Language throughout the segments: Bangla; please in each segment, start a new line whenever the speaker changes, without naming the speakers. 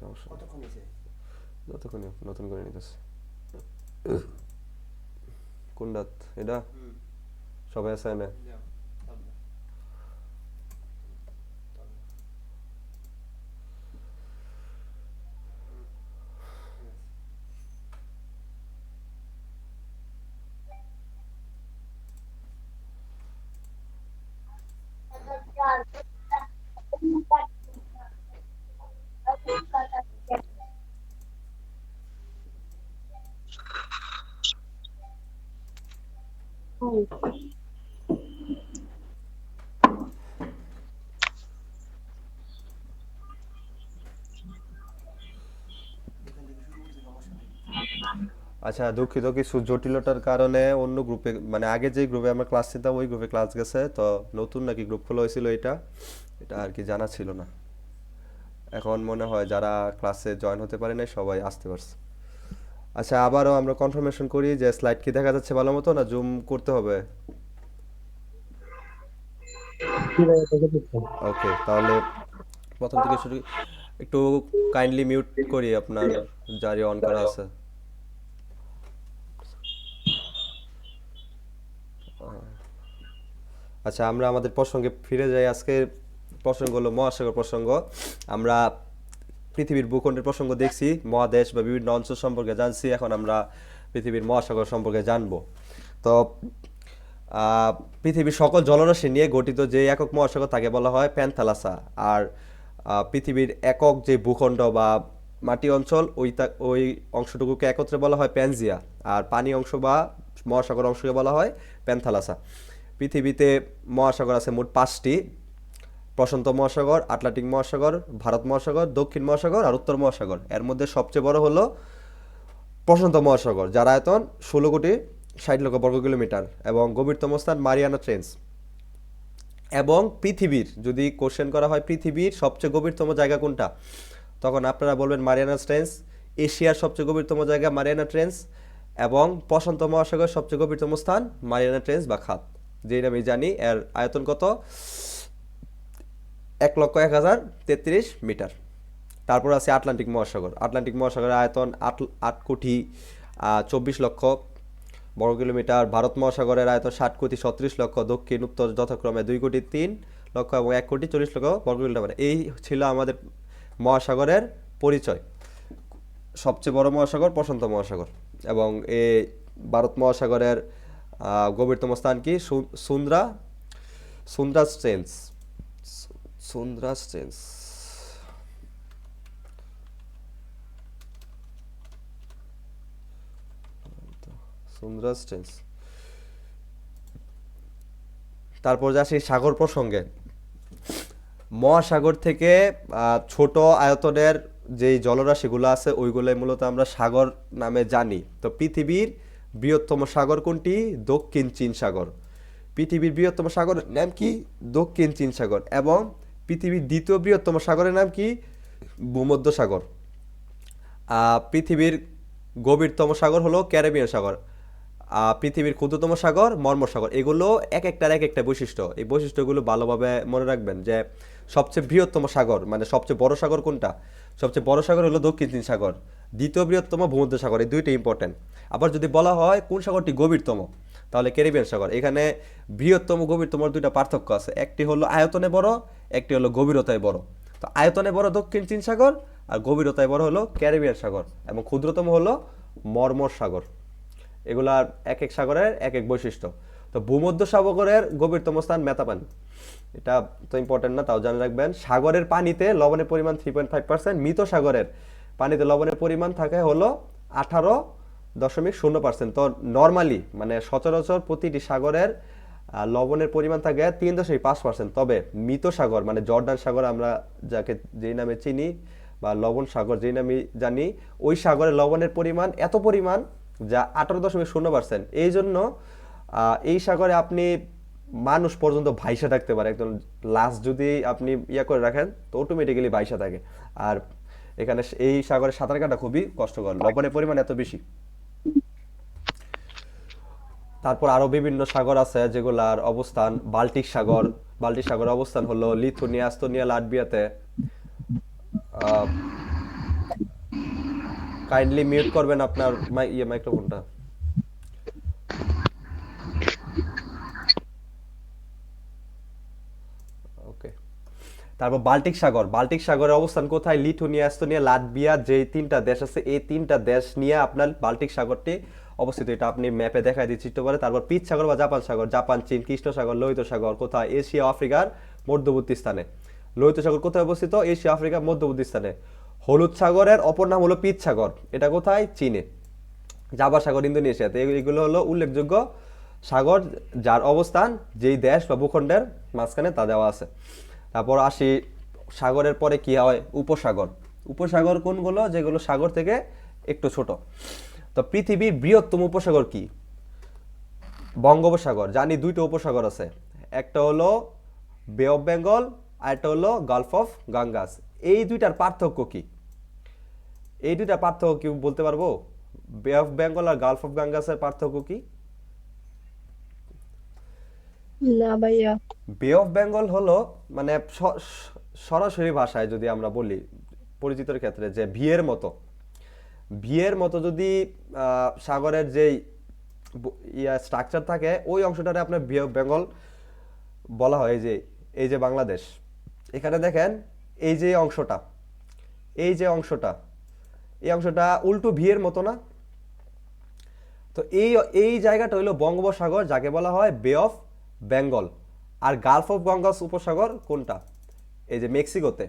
সমস্যা নেই,
কতক্ষণ হয়েছে?
যতক্ষণই নতুন করে নিতেছে। কোন রাত এটা?
হুম।
সবাই আছে এনে?
যাও, চাপ দাও, চাপ দাও। হুম, ঠিক আছে। এখান থেকে শুরু করছি, সমস্যা নেই।
আচ্ছা, দুঃখিত, কিছু জটিলতার কারণে অন্য গ্রুপে, মানে আগে যে গ্রুপে আমরা ক্লাস নিতাম ওই গ্রুপে ক্লাস গেছে, তো নতুন নাকি গ্রুপ খোলা হয়েছিল, এটা এটা আর কি জানা ছিল না। এখন মনে হয় যারা ক্লাসে জয়েন হতে পারে নাই সবাই আসতে পারছে। আচ্ছা, আবারও আমরা কনফার্মেশন করি যে স্লাইড কি দেখা যাচ্ছে ভালো মতো, না জুম করতে হবে? ওকে, তাহলে প্রথম থেকে শুরু। একটু কাইন্ডলি মিউট করি আপনার, জারি অন করা আছে। আচ্ছা, আমরা আমাদের প্রসঙ্গে ফিরে যাই। আজকে প্রসঙ্গ হলো মহাসাগর প্রসঙ্গ। আমরা পৃথিবীর ভূখণ্ডের প্রসঙ্গ দেখছি, মহাদেশ বা বিভিন্ন অঞ্চল সম্পর্কে জানছি, এখন আমরা পৃথিবীর মহাসাগর সম্পর্কে জানবো। তো পৃথিবীর সকল জলরাশি নিয়ে গঠিত যে একক মহাসাগর তাকে বলা হয় প্যান্থালাসা। আর পৃথিবীর একক যে ভূখণ্ড বা মাটি অঞ্চল ওই অংশটুকুকে একত্রে বলা হয় প্যানজিয়া। আর পানি অংশ বা মহাসাগর অংশকে বলা হয় প্যান্থালাসা। পৃথিবীতে মহাসাগর আছে মোট 5টি: প্রশান্ত মহাসাগর, আটলান্টিক মহাসাগর, ভারত মহাসাগর, দক্ষিণ মহাসাগর আর উত্তর মহাসাগর। এর মধ্যে সবচেয়ে বড় হলো প্রশান্ত মহাসাগর, যার আয়তন 16,60,00,000 বর্গ কিলোমিটার এবং গভীরতম স্থান মারিয়ানা ট্রেঞ্চ। এবং পৃথিবীর, যদি কোশ্চেন করা হয় পৃথিবীর সবচেয়ে গভীরতম জায়গা কোনটা, তখন আপনারা বলবেন মারিয়ানা ট্রেঞ্চ। এশিয়ার সবচেয়ে গভীরতম জায়গা মারিয়ানা ট্রেঞ্চ, এবং প্রশান্ত মহাসাগরের সবচেয়ে গভীরতম স্থান মারিয়ানা ট্রেঞ্চ বা খাত, যেই নামে জানি। এর আয়তন কত? 1,01,033 মিটার। তারপর আছে আটলান্টিক মহাসাগর। আটলান্টিক মহাসাগরের আয়তন 8,24,00,000 বর্গ কিলোমিটার। ভারত মহাসাগরের আয়তন 7,37,00,000, দক্ষিণ উত্তর যথাক্রমে 2,03,00,000 এবং 1,40,00,000 বর্গ কিলোমিটার। এই ছিল আমাদের মহাসাগরের পরিচয়। সবচেয়ে বড় মহাসাগর প্রশান্ত মহাসাগর। এবং এই ভারত মহাসাগরের গভীরতম স্থান কি? সুন্দ্রা সুন্দ্রা স্ট্রেঞ্চ। সুন্দ্রা স্ট্রেঞ্চ। সুন্দ্রা স্ট্রেঞ্চ। তারপর যাচ্ছি সাগর প্রসঙ্গে। মহাসাগর থেকে ছোট আয়তনের যেই জলরাশিগুলো আছে ওইগুলোই মূলত আমরা সাগর নামে জানি। তো পৃথিবীর বৃহত্তম সাগর কোনটি? দক্ষিণ চীন সাগর। পৃথিবীর বৃহত্তম সাগরের নাম কি? দক্ষিণ চীন সাগর। এবং পৃথিবীর দ্বিতীয় বৃহত্তম সাগরের নাম কি? ভূমধ্য সাগর। পৃথিবীর গভীরতম সাগর হলো ক্যারিবিয়ান সাগর। পৃথিবীর ক্ষুদ্রতম সাগর মর্মসাগর। এগুলো এক একটার এক একটা বৈশিষ্ট্য। এই বৈশিষ্ট্যগুলো ভালোভাবে মনে রাখবেন যে সবচেয়ে বৃহত্তম সাগর মানে সবচেয়ে বড় সাগর কোনটা? সবচেয়ে বড় সাগর হলো দক্ষিণ চীন সাগর। দ্বিতীয় বৃহত্তম ভূমধ্য সাগর। এই দুইটা ইম্পর্টেন্ট। আবার যদি বলা হয় কোন সাগরটি গভীরতম, তাহলে ক্যারিবিয়ান সাগর। এখানে বৃহত্তম গভীরতম দুইটা পার্থক্য আছে, একটি হলো আয়তনে বড়, একটি হলো গভীরতায় বড়। তো আয়তনে বড় দক্ষিণ চীন সাগর, আর গভীরতায় বড় হলো ক্যারিবিয়ান সাগর, এবং ক্ষুদ্রতম হলো মর্মর সাগর। এগুলার এক এক সাগরের এক এক বৈশিষ্ট্য। তো ভূমধ্য সাগরের গভীরতম স্থান মেতাপানি। এটা তো ইম্পর্টেন্ট না, তাও জানে রাখবেন। সাগরের পানিতে লবণের পরিমাণ 3.5%। মৃত সাগরের পানিতে লবণের পরিমাণ থাকে হলো 18.0%। তো নর্মালি মানে সচরাচর প্রতিটি সাগরের লবণের পরিমাণ থাকে 3.5%। তবে মৃত সাগর মানে জর্ডান সাগর আমরা যাকে যেই নামে চিনি, বা লবণ সাগর যেই নামে জানি, ওই সাগরের লবণের পরিমাণ এত পরিমাণ যা 18.0%। এই জন্য এই সাগরে আপনি মানুষ পর্যন্ত ভাইসা থাকতে পারে। একদম লাশ যদি আপনি করে রাখেন তো অটোমেটিক্যালি ভাইসা থাকে। আর এখানে এই সাগরে সাঁতার কাটা খুবই কষ্টকর, লবণের পরিমাণ এত বেশি। তারপর আরো বিভিন্ন সাগর আছে যেগুলার অবস্থান বাল্টিক সাগর। বাল্টিক সাগরের অবস্থান হলো লিথুনিয়া, এস্তোনিয়া, লাটভিয়াতে। কাইন্ডলি মিউট করবেন আপনার মাইক্রোফোনটা। ওকে। তারপর বাল্টিক সাগর, বাল্টিক সাগরের অবস্থান কোথায়? লিথুনিয়া, এস্তোনিয়া, লাটভিয়া, যে তিনটা দেশ আছে এই তিনটা দেশ নিয়ে আপনার বাল্টিক সাগরটি অবস্থিত। এটা আপনি ম্যাপে দেখায় দিচ্ছি একটু পরে। তারপর পিচ সাগর বা জাপান সাগর, জাপান, চীন, কৃষ্ণ সাগর, লোহিত সাগর কোথায়? এশিয়া আফ্রিকার মধ্যবর্তী স্থানে। লোহিত সাগর কোথায় অবস্থিত? এশিয়া আফ্রিকার মধ্যবর্তী স্থানে। হলুদ সাগরের অপর নাম হলো পিচ সাগর, এটা কোথায়? চীনে। জাভা সাগর ইন্দোনেশিয়াতে। এগুলো হলো উল্লেখযোগ্য সাগর যার অবস্থান যেই দেশ বা ভূখণ্ডের মাঝখানে তা দেওয়া আছে। তারপর আসি সাগরের পরে কি হয়? উপসাগর। উপসাগর কোনগুলো? যেগুলো সাগর থেকে একটু ছোট। তো পৃথিবীর বৃহত্তম উপসাগর কি? বঙ্গোপসাগর। জানি দুইটা উপসাগর আছে, একটা হলো বে অফ বেঙ্গল আর একটা হলো গালফ অফ গাঙ্গাস। এই দুইটার পার্থক্য কি? এই দুইটা পার্থক্য কি বলতে পারবো? বে অফ বেঙ্গল আর গালফ অফ গাঙ্গাসের পার্থক্য কি?
না ভাইয়া।
বে অফ বেঙ্গল হলো মানে সরাসরি ভাষায় যদি আমরা বলি পরিচিতের ক্ষেত্রে, যে ভিয়ের মতো, ভিয়ের মতো যদি সাগরের যেই স্ট্রাকচার থাকে ওই অংশটারে আপনার বে অফ বেঙ্গল বলা হয়। এই যে বাংলাদেশ, এখানে দেখেন এই যে অংশটা, এই যে অংশটা, এই অংশটা উল্টো ভিয়ের মতো না? তো এই জায়গাটা হলো বঙ্গোপসাগর, যাকে বলা হয় বে অফ বেঙ্গল। আর গালফ অফ গঙ্গাস উপসাগর কোনটা? এই যে মেক্সিকোতে।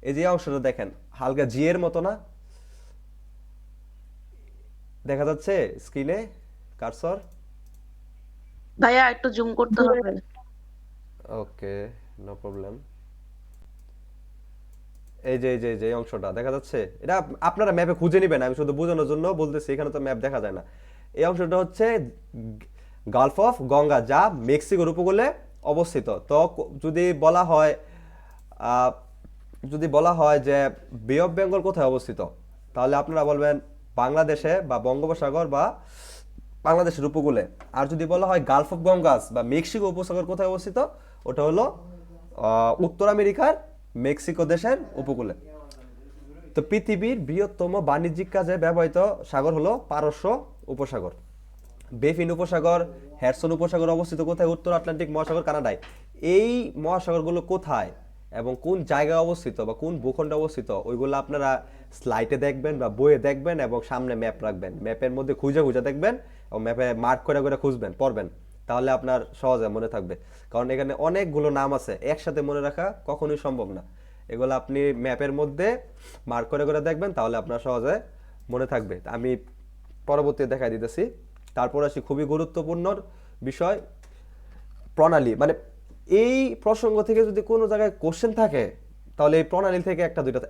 এই যে অংশটা দেখেন হালকা জিয়ের মতো না? দেখা যাচ্ছে স্ক্রিনে কারসর?
ভাইয়া একটু জুম করতে হবে।
ওকে, নো প্রবলেম। এই যে অংশটা দেখা যাচ্ছে, এটা আপনারা ম্যাপে খুঁজে নেবেন, আমি শুধু বোঝানোর জন্য বলতেছি, এখানে তো ম্যাপ দেখা যায় না। এই অংশটা হচ্ছে গালফ অফ গঙ্গা, যা মেক্সিকোর উপকূলে অবস্থিত। তো আহ, যদি বলা হয় যে বে অফ বেঙ্গল কোথায় অবস্থিত, তাহলে আপনারা বলবেন বাংলাদেশে বা বঙ্গোপসাগর বা বাংলাদেশের উপকূলে। আর যদি বলা হয় গালফ অফ গঙ্গাস বা মেক্সিকো উপসাগর কোথায় অবস্থিত, ওটা হলো উত্তর আমেরিকার মেক্সিকো দেশের উপকূলে। তো পৃথিবীর বৃহত্তম বাণিজ্যিক কাজে ব্যবহৃত সাগর হলো পারস্য উপসাগর। বেফিন উপসাগর, হ্যাডসন উপসাগর অবস্থিত কোথায়? উত্তর আটলান্টিক মহাসাগর, কানাডায়। এই মহাসাগরগুলো কোথায় এবং কোন জায়গায় অবস্থিত বা কোন ভূখণ্ডে অবস্থিত, ওইগুলো আপনারা স্লাইডে দেখবেন বা বইয়ে দেখবেন এবং সামনে ম্যাপ রাখবেন, ম্যাপের মধ্যে খুঁজে খুঁজে দেখবেন এবং ম্যাপে মার্ক করে করে খুঁজবেন, পড়বেন, তাহলে আপনার সহজে মনে থাকবে। কারণ এখানে অনেকগুলো নাম আছে, একসাথে মনে রাখা কখনোই সম্ভব না। এগুলো আপনি ম্যাপের মধ্যে মার্ক করে করে দেখবেন, তাহলে আপনার সহজে মনে থাকবে। আমি পরবর্তীতে দেখাই দিতেছি। তারপর আসি খুবই গুরুত্বপূর্ণ বিষয়, প্রণালী। মানে এই প্রসঙ্গ থেকে যদি কোনো জায়গায় কোশ্চেন থাকে, তাহলে এই প্রণালী থেকে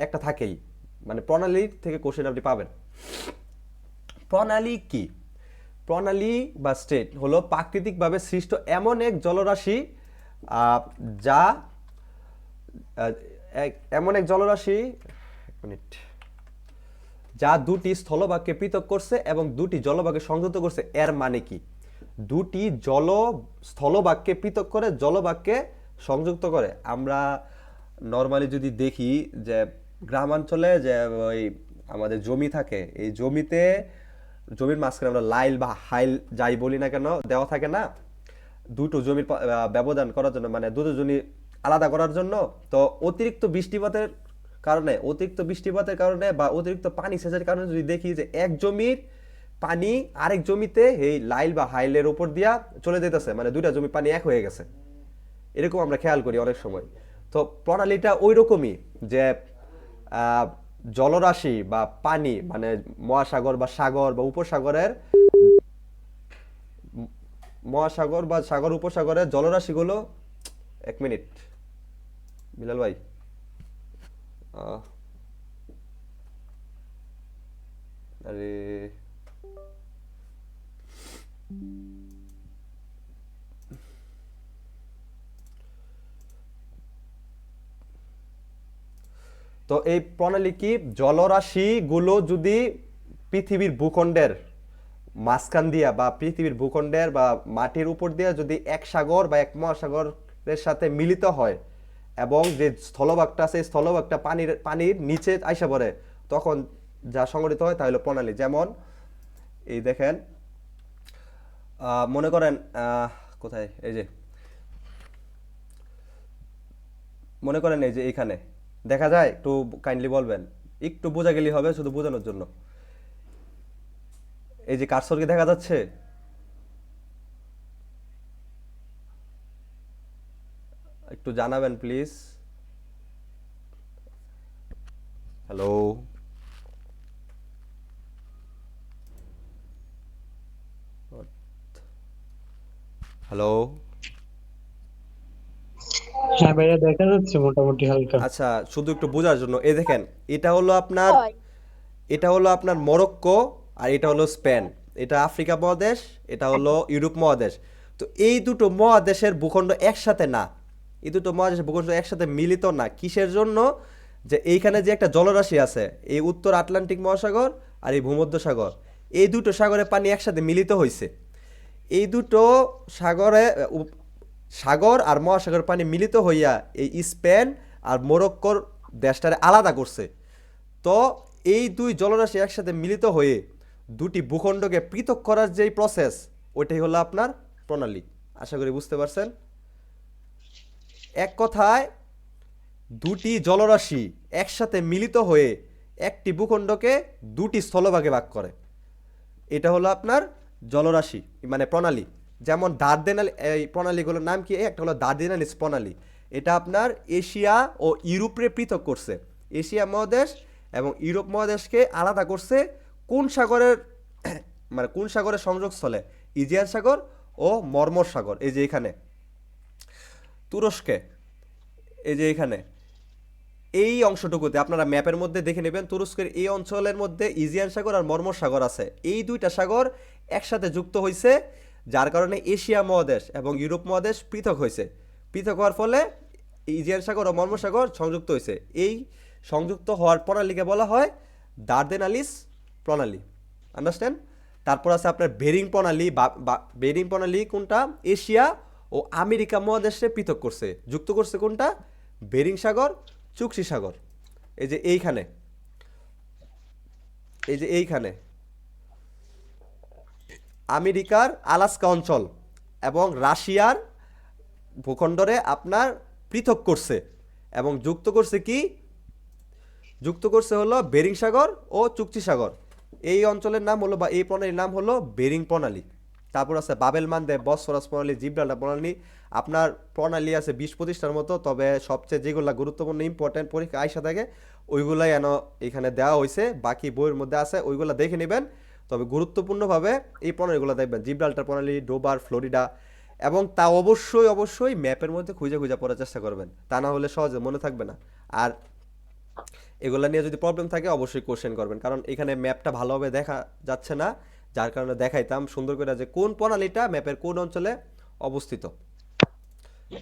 একটা থাকেই, মানে প্রণালী থেকে কোশ্চেন আপনি পাবেন। প্রণালী কি? প্রণালী বা স্টেট হলো প্রাকৃতিকভাবে সৃষ্ট এমন এক জলরাশি, যা এমন এক জলরাশি, এক মিনিট, যা দুটি স্থলভাগকে পৃথক করছে এবং দুটি জলভাগকে সংযুক্ত করছে। এর মানে কি? দুটি স্থলভাগকে পৃথক করে জলভাগকে সংযুক্ত করে। আমরা নর্মালি যদি দেখি যে গ্রামাঞ্চলে যে ওই আমাদের জমি থাকে, এই জমির মাঝখানে আমরা লাইল বা হাইল যাই বলি না কেন দেওয়া থাকে না, দুটো জমির ব্যবধান করার জন্য, মানে দুটো জমি আলাদা করার জন্য। তো অতিরিক্ত বৃষ্টিপাতের কারণে বা অতিরিক্ত পানি সেচের কারণে যদি দেখি যে এক জমির পানি আরেক জমিতে এই লাইল বা হাইলের উপর দিয়া চলে যেতেছে, মানে দুইটা জমি পানি এক হয়ে গেছে, এরকম আমরা খেয়াল করি অনেক সময়। তো প্রণালীটা ওই রকমই, যে জলরাশি বা পানি, মানে মহাসাগর বা সাগর বা উপসাগরের মহাসাগর বা সাগর উপসাগরের জলরাশিগুলো, এক মিনিট বিলাল ভাই, আরে তো এই প্রণালী কি? জলরাশিগুলো যদি পৃথিবীর ভূখণ্ডের মাঝখান দিয়া বা পৃথিবীর ভূখণ্ডের বা মাটির উপর দিয়ে যদি এক সাগর বা এক মহাসাগরের সাথে মিলিত হয় এবং যে স্থলভাগটা আছে স্থলভাগটা পানির নিচে আইসা পড়ে, তখন যা সংগঠিত হয় তা হলো প্রণালী। যেমন এই দেখেন, মনে করেন কোথায়, এই যে মনে করেন এই যে এইখানে দেখা যায়, একটু কাইন্ডলি বলবেন, একটু বোঝা গেলেই হবে, শুধু বোঝানোর জন্য। এই যে কার্সর কি দেখা যাচ্ছে? একটু জানাবেন প্লিজ। Hello, hello.
হ্যাঁ ভাইয়া, দেখা যাচ্ছে মোটামুটি হালকা।
আচ্ছা, শুধু একটু বোঝার জন্য, এই দেখেন, এটা হলো আপনার এটা হলো আপনার মরক্কো, আর এটা হলো স্পেন। এটা আফ্রিকা মহাদেশ, এটা হলো ইউরোপ মহাদেশ। তো এই দুটো মহাদেশের ভূখণ্ড একসাথে না, এই দুটো মহাদেশের ভূখণ্ড একসাথে মিলিত না। কিসের জন্য? যে এইখানে যে একটা জলরাশি আছে, এই উত্তর আটলান্টিক মহাসাগর আর এই ভূমধ্যসাগর, এই দুটো সাগরের পানি একসাথে মিলিত হয়েছে। এই দুটো সাগরে সাগর আর মহাসাগর পানি মিলিত হইয়া এই স্পেন আর মরক্কোর দেশটারে আলাদা করছে। তো এই দুই জলরাশি একসাথে মিলিত হয়ে দুটি ভূখণ্ডকে পৃথক করার যেই প্রসেস, ওইটাই হলো আপনার প্রণালী। আশা করি বুঝতে পারছেন। এক কথায় দুটি জলরাশি একসাথে মিলিত হয়ে একটি ভূখণ্ডকে দুটি স্থলভাগে ভাগ করে, এটা হলো আপনার জলরাশি, মানে প্রণালী। যেমন দার্দেনালি, এই প্রণালীগুলোর নাম কি? একটা হলো দার্দেনালিস প্রণালী। এটা আপনার এশিয়া ও ইউরোপে পৃথক করছে। এশিয়া মহাদেশ এবং ইউরোপ মহাদেশকে আলাদা করছে কোন সাগরের মানে কোন সাগরের সংযোগস্থলে? ইজিয়ান সাগর ও মর্মর সাগর। এই যে এখানে তুরস্কে, এই যে এখানে এই অংশটুকুতে আপনারা ম্যাপের মধ্যে দেখে নেবেন, তুরস্কের এই অঞ্চলের মধ্যে ইজিয়ান সাগর আর মর্মর সাগর আছে। এই দুইটা সাগর একসাথে যুক্ত হয়েছে, যার কারণে এশিয়া মহাদেশ এবং ইউরোপ মহাদেশ পৃথক হয়েছে। পৃথক হওয়ার ফলে ইজিয়ান সাগর ও মর্মর সাগর সংযুক্ত হয়েছে। এই সংযুক্ত হওয়ার প্রণালীকে বলা হয় দার্দেনালিস প্রণালী। আন্ডারস্ট্যান্ড? তারপর আছে আপনার বেরিং প্রণালী। বেরিং প্রণালী কোনটা? এশিয়া ও আমেরিকা মহাদেশে পৃথক করছে, যুক্ত করছে কোনটা? বেরিং সাগর, চুক্সি সাগর। এই যে এইখানে, এই যে এইখানে আমেরিকার আলাস্কা অঞ্চল এবং রাশিয়ার ভূখণ্ডরে আপনার পৃথক করছে এবং যুক্ত করছে কি? যুক্ত করছে হলো বেরিং সাগর ও চুক্তি সাগর। এই অঞ্চলের নাম হলো, বা এই প্রণালীর নাম হলো বেরিং প্রণালী। তারপর আছে বাবেল মানদেব, বসফরাস প্রণালী, জিব্রাল্টার প্রণালী। আপনার প্রণালী আছে 20-25টার মতো, তবে সবচেয়ে যেগুলো গুরুত্বপূর্ণ ইম্পর্টেন্ট পরীক্ষা আইসা থাকে ওইগুলাই এখানে দেওয়া হয়েছে। বাকি বইয়ের মধ্যে আছে, ওইগুলো দেখে নেবেন। তবে গুরুত্বপূর্ণভাবে এই প্রণালীগুলো দেখবেন, জিব্রাল্টার প্রণালী, ডোবার, ফ্লোরিডা। এবং তা অবশ্যই অবশ্যই ম্যাপের মধ্যে খুঁজে খুঁজে পড়ার চেষ্টা করবেন, তা না হলে সহজে মনে থাকবে না। আর এগুলো নিয়ে যদি প্রবলেম থাকে অবশ্যই কোশ্চেন করবেন, কারণ এখানে ম্যাপটা ভালোভাবে দেখা যাচ্ছে না, যার কারণে দেখাইতাম সুন্দর করে যে কোন প্রণালীটা ম্যাপের কোন অঞ্চলে অবস্থিত।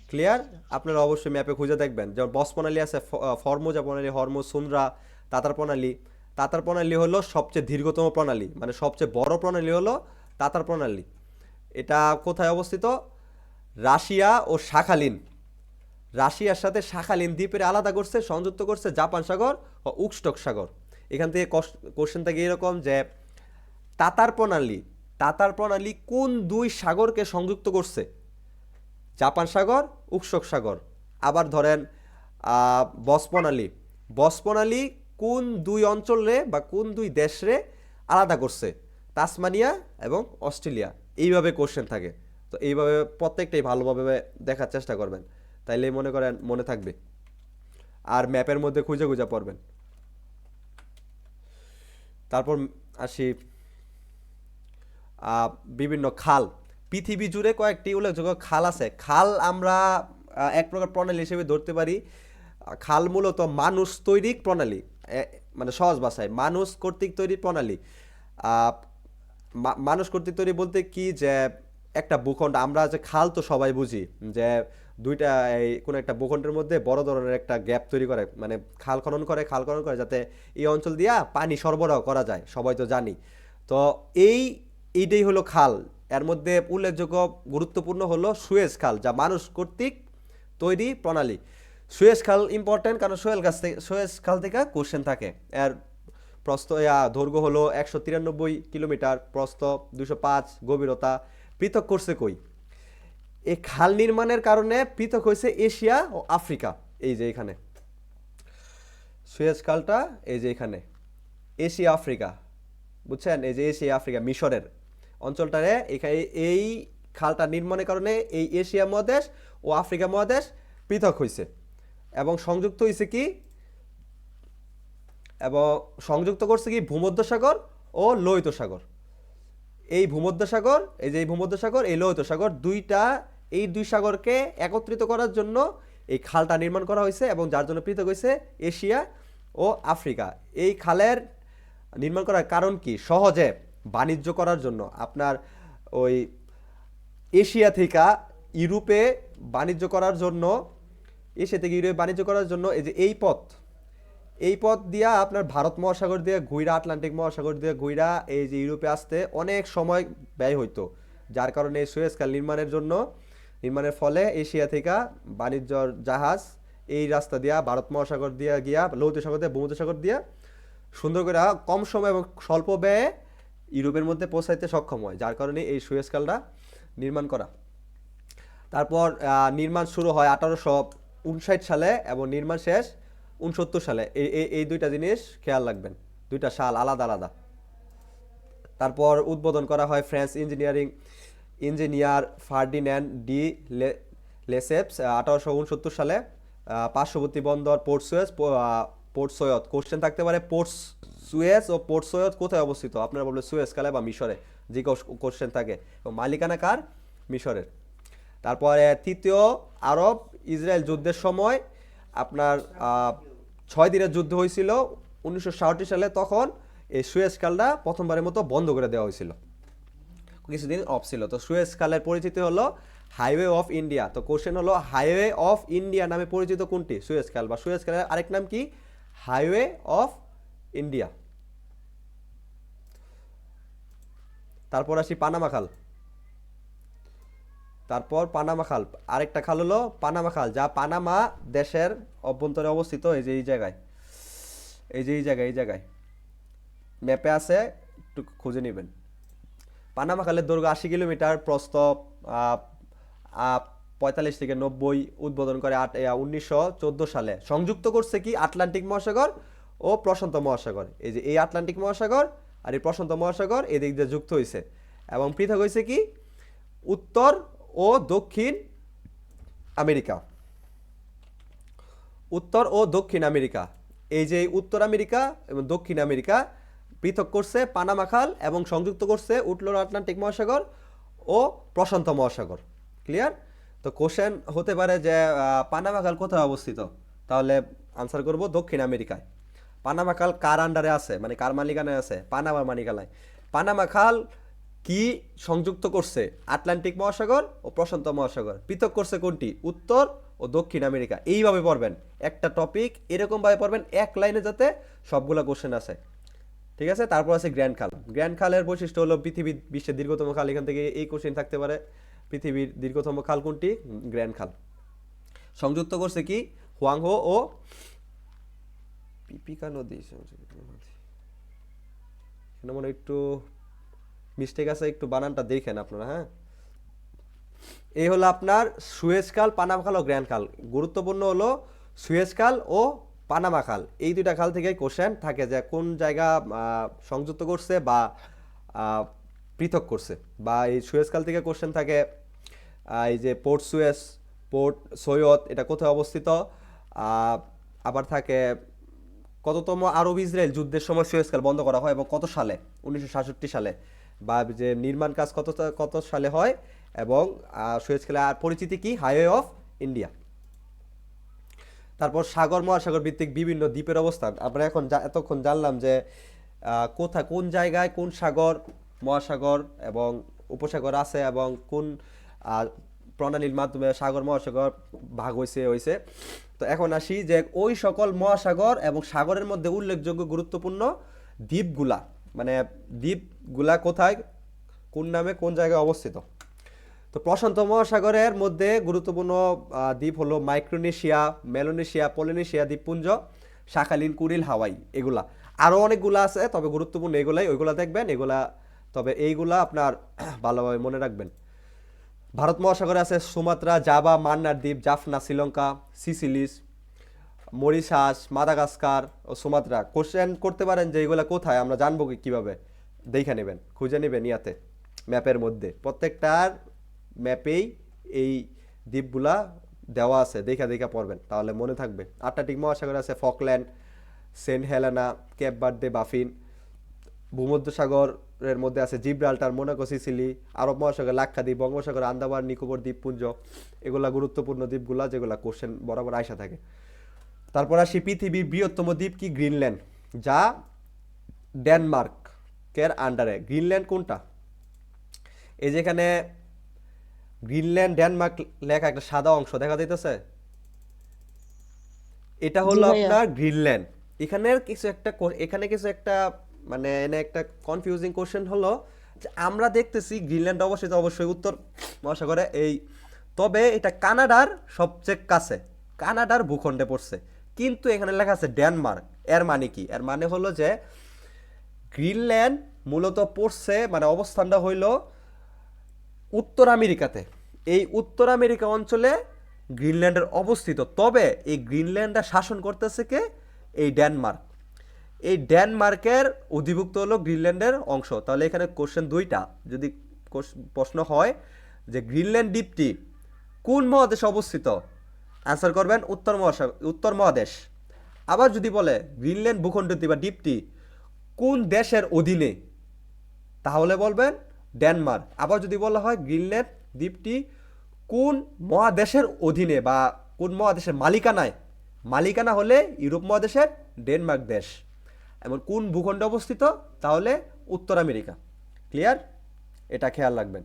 ক্লিয়ার? আপনারা অবশ্যই ম্যাপে খুঁজে দেখবেন। যেমন বস প্রণালী আছে, ফরমোজা প্রণালী, হরমোজ, সুন্দ্রা, তাতার প্রণালী। তাতার প্রণালী হলো সবচেয়ে দীর্ঘতম প্রণালী, মানে সবচেয়ে বড় প্রণালী হলো তাতার প্রণালী। এটা কোথায় অবস্থিত? রাশিয়া ও শাখালিন, রাশিয়ার সাথে শাখালিন দ্বীপের আলাদা করছে, সংযুক্ত করছে জাপান সাগর ও উকস্টক সাগর। এখান থেকে কোশ্চেন থাকে এরকম যে তাতার প্রণালী কোন দুই সাগরকে সংযুক্ত করছে? জাপান সাগর, উকস্টক সাগর। আবার ধরেন বস প্রণালী কোন দুই অঞ্চলে বা কোন দুই দেশরে আলাদা করছে? তাসমানিয়া এবং অস্ট্রেলিয়া। এইভাবে কোশ্চেন থাকে। তো এইভাবে প্রত্যেকটাই ভালোভাবে দেখার চেষ্টা করবেন, তাইলে মনে করেন মনে থাকবে। আর ম্যাপের মধ্যে খুঁজে খুঁজে পড়বেন। তারপর আসি বিভিন্ন খাল। পৃথিবী জুড়ে কয়েকটি উল্লেখযোগ্য খাল আছে। খাল আমরা এক প্রকার প্রণালী হিসেবে ধরতে পারি। খাল মূলত মানুষ তৈরি প্রণালী, মানে সহজ ভাষায় মানুষ কর্তৃক তৈরি প্রণালী। মানুষ কর্তৃক তৈরি বলতে কি, যে একটা ভূখণ্ড, আমরা যে খাল তো সবাই বুঝি যে দুইটা এই কোনো একটা ভূখণ্ডের মধ্যে বড় ধরনের একটা গ্যাপ তৈরি করে, মানে খাল খনন করে যাতে এই অঞ্চল দিয়া পানি সরবরাহ করা যায়, সবাই তো জানি। তো এইটাই হলো খাল। এর মধ্যে উল্লেখযোগ্য গুরুত্বপূর্ণ হলো সুয়েজ খাল, যা মানুষ কর্তৃক তৈরি প্রণালী। সুয়েজ খাল ইম্পর্টেন্ট, কারণ সুয়েজ খাল থেকে কোশ্চেন থাকে। এর প্রস্থ দৈর্ঘ্য হলো 193 কিলোমিটার, প্রস্থ 205, গভীরতা। পৃথক করছে কই? এই খাল নির্মাণের কারণে পৃথক হয়েছে এশিয়া ও আফ্রিকা। এই যে এখানে সুয়েজ খালটা, এই যে এখানে এশিয়া আফ্রিকা, বুঝছেন? এই যে এশিয়া আফ্রিকা মিশরের অঞ্চলটারে এখানে এই খালটা নির্মাণের কারণে এই এশিয়া মহাদেশ ও আফ্রিকা মহাদেশ পৃথক হয়েছে এবং সংযুক্ত হয়েছে কি, এবং সংযুক্ত করছে কি ভূমধ্যসাগর ও লোহিত সাগর। এই ভূমধ্যসাগর, এই যে এই ভূমধ্যসাগর, এই লোহিত সাগর, এই দুই সাগরকে একত্রিত করার জন্য এই খালটা নির্মাণ করা হয়েছে এবং যার জন্য পৃথক হয়েছে এশিয়া ও আফ্রিকা। এই খালের নির্মাণ করার কারণ কি? সহজে বাণিজ্য করার জন্য। আপনার ওই এশিয়া থেকে ইউরোপে বাণিজ্য করার জন্য, এশিয়া থেকে ইউরোপে বাণিজ্য করার জন্য এই যে এই পথ দিয়া আপনার ভারত মহাসাগর দিয়ে ঘুইরা, আটলান্টিক মহাসাগর দিয়ে ঘুইরা এই যে ইউরোপে আসতে অনেক সময় ব্যয় হইতো। যার কারণে এই সুয়েজ খাল নির্মাণের ফলে এশিয়া থেকে বাণিজ্যর জাহাজ এই রাস্তা দিয়া ভারত মহাসাগর দিয়া গিয়া লোহিত সাগর দিয়ে ভূমধ্যসাগর দিয়া সুন্দর করে কম সময় এবং স্বল্প ব্যয়ে ইউরোপের মধ্যে পৌঁছাইতে সক্ষম হয়। যার কারণে এই সুয়েজ খালটা নির্মাণ করা। তারপর নির্মাণ শুরু হয় 1859 সালে এবং নির্মাণ শেষ 69 সালে। এই দুইটা জিনিস খেয়াল রাখবেন, দুইটা সাল আলাদা আলাদা। তারপর উদ্বোধন করা হয় ফ্রেঞ্চ ইঞ্জিনিয়ার ফার্ডিন্যান্ড ডি লেসেপস 1869 সালে। পার্শ্ববর্তী বন্দর পোর্ট সৈয়দ। কোশ্চেন থাকতে পারে পোর্ট সুয়েজ ও পোর্ট সৈয়দ কোথায় অবস্থিত? আপনারা বলবেন সুয়েজ খালে বা মিশরে, যে কোশ্চেন থাকে। মালিকানা কার? মিশরের। তারপরে তৃতীয় আরব ইসরায়েল যুদ্ধের সময় আপনার 6 দিনের যুদ্ধ হয়েছিল 1967 সালে। তখন এই সুয়েজ খালটা প্রথমবারের মতো বন্ধ করে দেওয়া হয়েছিল, কিছুদিন অফ ছিল। তো সুয়েজ খালের পরিচিতি হলো হাইওয়ে অফ ইন্ডিয়া। তো কোশ্চেন হলো হাইওয়ে অফ ইন্ডিয়া নামে পরিচিত কোনটি? সুয়েজ খাল, বা সুয়েজ খালের আরেক নাম কি? Highway of India. তারপর আসি পানামা খাল। আরেকটা খাল হলো পানামা খাল, যা পানামা দেশের অভ্যন্তরে অবস্থিত। এই যে এই জায়গায় ম্যাপে আছে, একটু খুঁজে নেবেন। পানামা খালের দৈর্ঘ্য 80 কিলোমিটার, প্রস্থ 45 থেকে 90। উদ্বোধন করে 1914 সালে। সংযুক্ত করছে কি আটলান্টিক মহাসাগর ও প্রশান্ত মহাসাগর। এই যে এই আটলান্টিক মহাসাগর আর এই প্রশান্ত মহাসাগর এদিক দিয়ে যুক্ত হয়েছে এবং পৃথক হয়েছে কি উত্তর ও দক্ষিণ আমেরিকা। এই যে উত্তর আমেরিকা এবং দক্ষিণ আমেরিকা পৃথক করছে পানামা খাল এবং সংযুক্ত করছে উত্তর আটলান্টিক মহাসাগর ও প্রশান্ত মহাসাগর। ক্লিয়ার? তো কোশ্চেন হতে পারে যে পানামা খাল কোথায় অবস্থিত? তাহলে আনসার করব দক্ষিণ আমেরিকায়। পানামা খাল কার আন্ডারে আছে, মানে কার মালিকানায় আছে? পানামার মালিকানায়। পানামা খাল কি সংযুক্ত করছে? আটলান্টিক মহাসাগর ও প্রশান্ত মহাসাগর। পৃথক করছে কোনটি? উত্তর ও দক্ষিণ আমেরিকা। এইভাবে পড়বেন, একটা টপিক এরকমভাবে পড়বেন এক লাইনে, যাতে সবগুলা কোশ্চেন আছে। ঠিক আছে? তারপর আছে গ্র্যান্ড খালের বৈশিষ্ট্য হলো পৃথিবীর বিশ্বের দীর্ঘতম খাল। এখান থেকে এই কোশ্চেন থাকতে পারে, পৃথিবীর দীর্ঘতম খাল কোনটি? গ্র্যান্ড খাল। সংযুক্ত করছে কি হুয়াংহো ও পিপিকা নদী। এখানে মনে একটু মিস্টেক আছে, একটু বানানটা দেখেন আপনারা। হ্যাঁ, এই হলো আপনার সুয়েজ খাল, পানামা খাল ও গ্র্যান্ড খাল। গুরুত্বপূর্ণ হলো সুয়েজ খাল ও পানামা খাল, এই দুইটা খাল থেকে কোশ্চেন থাকে যে কোন জায়গা সংযুক্ত করছে বা পৃথক করছে। বা এই সুয়েজ খাল থেকে কোশ্চেন থাকে এই যে পোর্ট সৈয়দ এটা কোথায় অবস্থিত। আবার থাকে কততম আরব ইসরায়েল যুদ্ধের সময় সুয়েজ খাল বন্ধ করা হয় এবং কত সালে? 1967 সালে। বা যে নির্মাণ কাজ কত সালে হয় এবং সুয়েজ খালের পরিচিতি কি? Highway of India. তারপর সাগর মহাসাগর ভিত্তিক বিভিন্ন দ্বীপের অবস্থান। আমরা এতক্ষণ জানলাম যে কোন জায়গায় কোন সাগর, মহাসাগর এবং উপসাগর আছে এবং কোন প্রণালীর মাধ্যমে সাগর মহাসাগর ভাগ হয়েছে। তো এখন আসি যে ওই সকল মহাসাগর এবং সাগরের মধ্যে উল্লেখযোগ্য গুরুত্বপূর্ণ দ্বীপগুলা, মানে দ্বীপগুলা কোথায়, কোন নামে, কোন জায়গায় অবস্থিত। তো প্রশান্ত মহাসাগরের মধ্যে গুরুত্বপূর্ণ দ্বীপ হলো মাইক্রোনেশিয়া, মেলোনেশিয়া, পলিনেশিয়া দ্বীপপুঞ্জ, শাখালিন, কুরিল, হাওয়াই, এগুলা। আরও অনেকগুলো আছে, তবে গুরুত্বপূর্ণ এগুলাই, ওইগুলা দেখবেন এগুলা, তবে এইগুলা আপনার ভালোভাবে মনে রাখবেন। ভারত মহাসাগরে আছে সুমাত্রা, জাভা, মান্নার দ্বীপ, Jaffna, Sri Lanka, Seychelles, Mauritius, Madagascar ও সুমাত্রা। কোশ্চেন করতে পারেন যে এগুলা কোথায়, আমরা জানবো কিভাবে? দেখে নেবেন, খুঁজে নেবেন ইয়াতে, ম্যাপের মধ্যে প্রত্যেকটার ম্যাপেই এই দ্বীপগুলা দেওয়া আছে, দেখা দেখা পড়বেন, তাহলে মনে থাকবে। আটলান্টিক মহাসাগরে আছে Falkland, Saint Helena, Cape Verde, Baffin. ভূমধ্যসাগরের মধ্যে আছে জিব্রাল্টার, মোনাকো, সিসিলি। আরব মহাসাগর লাক্ষাদ্বীপ, বঙ্গোপসাগর, আন্দামান নিকোবর দ্বীপপুঞ্জ। এগুলা গুরুত্বপূর্ণ দ্বীপগুলা, যেগুলা কোশ্চেন বরাবর আইসা থাকে। তারপর আসি পৃথিবীর বৃহত্তম দ্বীপ কি? গ্রিনল্যান্ড, যা ডেনমার্কের আন্ডারে। গ্রিনল্যান্ড কোনটা? এই যেখানে গ্রিনল্যান্ড ডেনমার্ক লেখা একটা সাদা অংশ দেখা যাইতেছে, এটা হলো
জি ভাইয়া।
আপনার গ্রিনল্যান্ড। এখানে কিছু একটা মানে এনে একটা কনফিউজিং কোশ্চেন হলো যে আমরা দেখতেছি গ্রিনল্যান্ড অবস্থিত অবশ্যই উত্তর মহাসাগরে, তবে এটা কানাডার সবচেয়ে কাছে, কানাডার ভূখণ্ডে পড়ছে, কিন্তু এখানে লেখা আছে ডেনমার্ক। এর মানে কি? এর মানে হলো যে গ্রিনল্যান্ড মূলত পড়ছে, মানে অবস্থানটা হইল উত্তর আমেরিকাতে। এই উত্তর আমেরিকা অঞ্চলে গ্রিনল্যান্ডের অবস্থিত, তবে এই গ্রিনল্যান্ডটা শাসন করতেছে কে? এই ডেনমার্ক। এই ডেনমার্কের অধিভুক্ত হলো গ্রিনল্যান্ডের অংশ। তাহলে এখানে কোশ্চেন দুইটা, যদি প্রশ্ন হয় যে গ্রিনল্যান্ড দ্বীপটি কোন মহাদেশে অবস্থিত, অ্যান্সার করবেন উত্তর মহাদেশ। আবার যদি বলে গ্রিনল্যান্ড ভূখণ্ডটি বা দ্বীপটি কোন দেশের অধীনে, তাহলে বলবেন ডেনমার্ক। আবার যদি বলা হয় গ্রিনল্যান্ড দ্বীপটি কোন মহাদেশের অধীনে বা কোন মহাদেশের মালিকানায়, মালিকানা হলে ইউরোপ মহাদেশের ডেনমার্ক দেশ। এমন কোন ভূখণ্ডে অবস্থিত, তাহলে উত্তর আমেরিকা। ক্লিয়ার? এটা খেয়াল রাখবেন।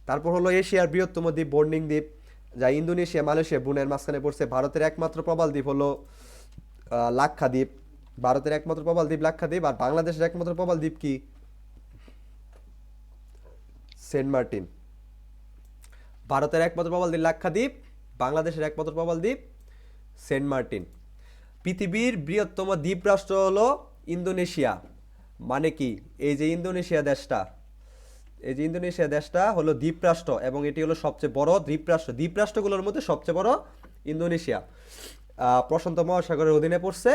তারপর হলো এশিয়ার বৃহত্তম দ্বীপ বর্নিং দ্বীপ, যা ইন্দোনেশিয়া, মালয়েশিয়া, ব্রুনেইয়ের মাঝখানে পড়ছে। ভারতের একমাত্র প্রবাল দ্বীপ হলো লাক্ষাদ্বীপ। ভারতের একমাত্র প্রবাল দ্বীপ লাক্ষাদ্বীপ। আর বাংলাদেশের একমাত্র প্রবাল দ্বীপ কি? Saint Martin. ভারতের একমাত্র প্রবাল দ্বীপ লাক্ষাদ্বীপ, বাংলাদেশের একমাত্র প্রবাল দ্বীপ সেন্ট মার্টিন। পৃথিবীর বৃহত্তম দ্বীপ রাষ্ট্র হলো ইন্দোনেশিয়া। মানে কি? এই যে ইন্দোনেশিয়া দেশটা, এই যে ইন্দোনেশিয়া দেশটা হলো দ্বীপরাষ্ট্র, এবং এটি হলো সবচেয়ে বড় দ্বীপরাষ্ট্র। দ্বীপরাষ্ট্রগুলোর মধ্যে সবচেয়ে বড় ইন্দোনেশিয়া। প্রশান্ত মহাসাগরের অধীনে পড়ছে,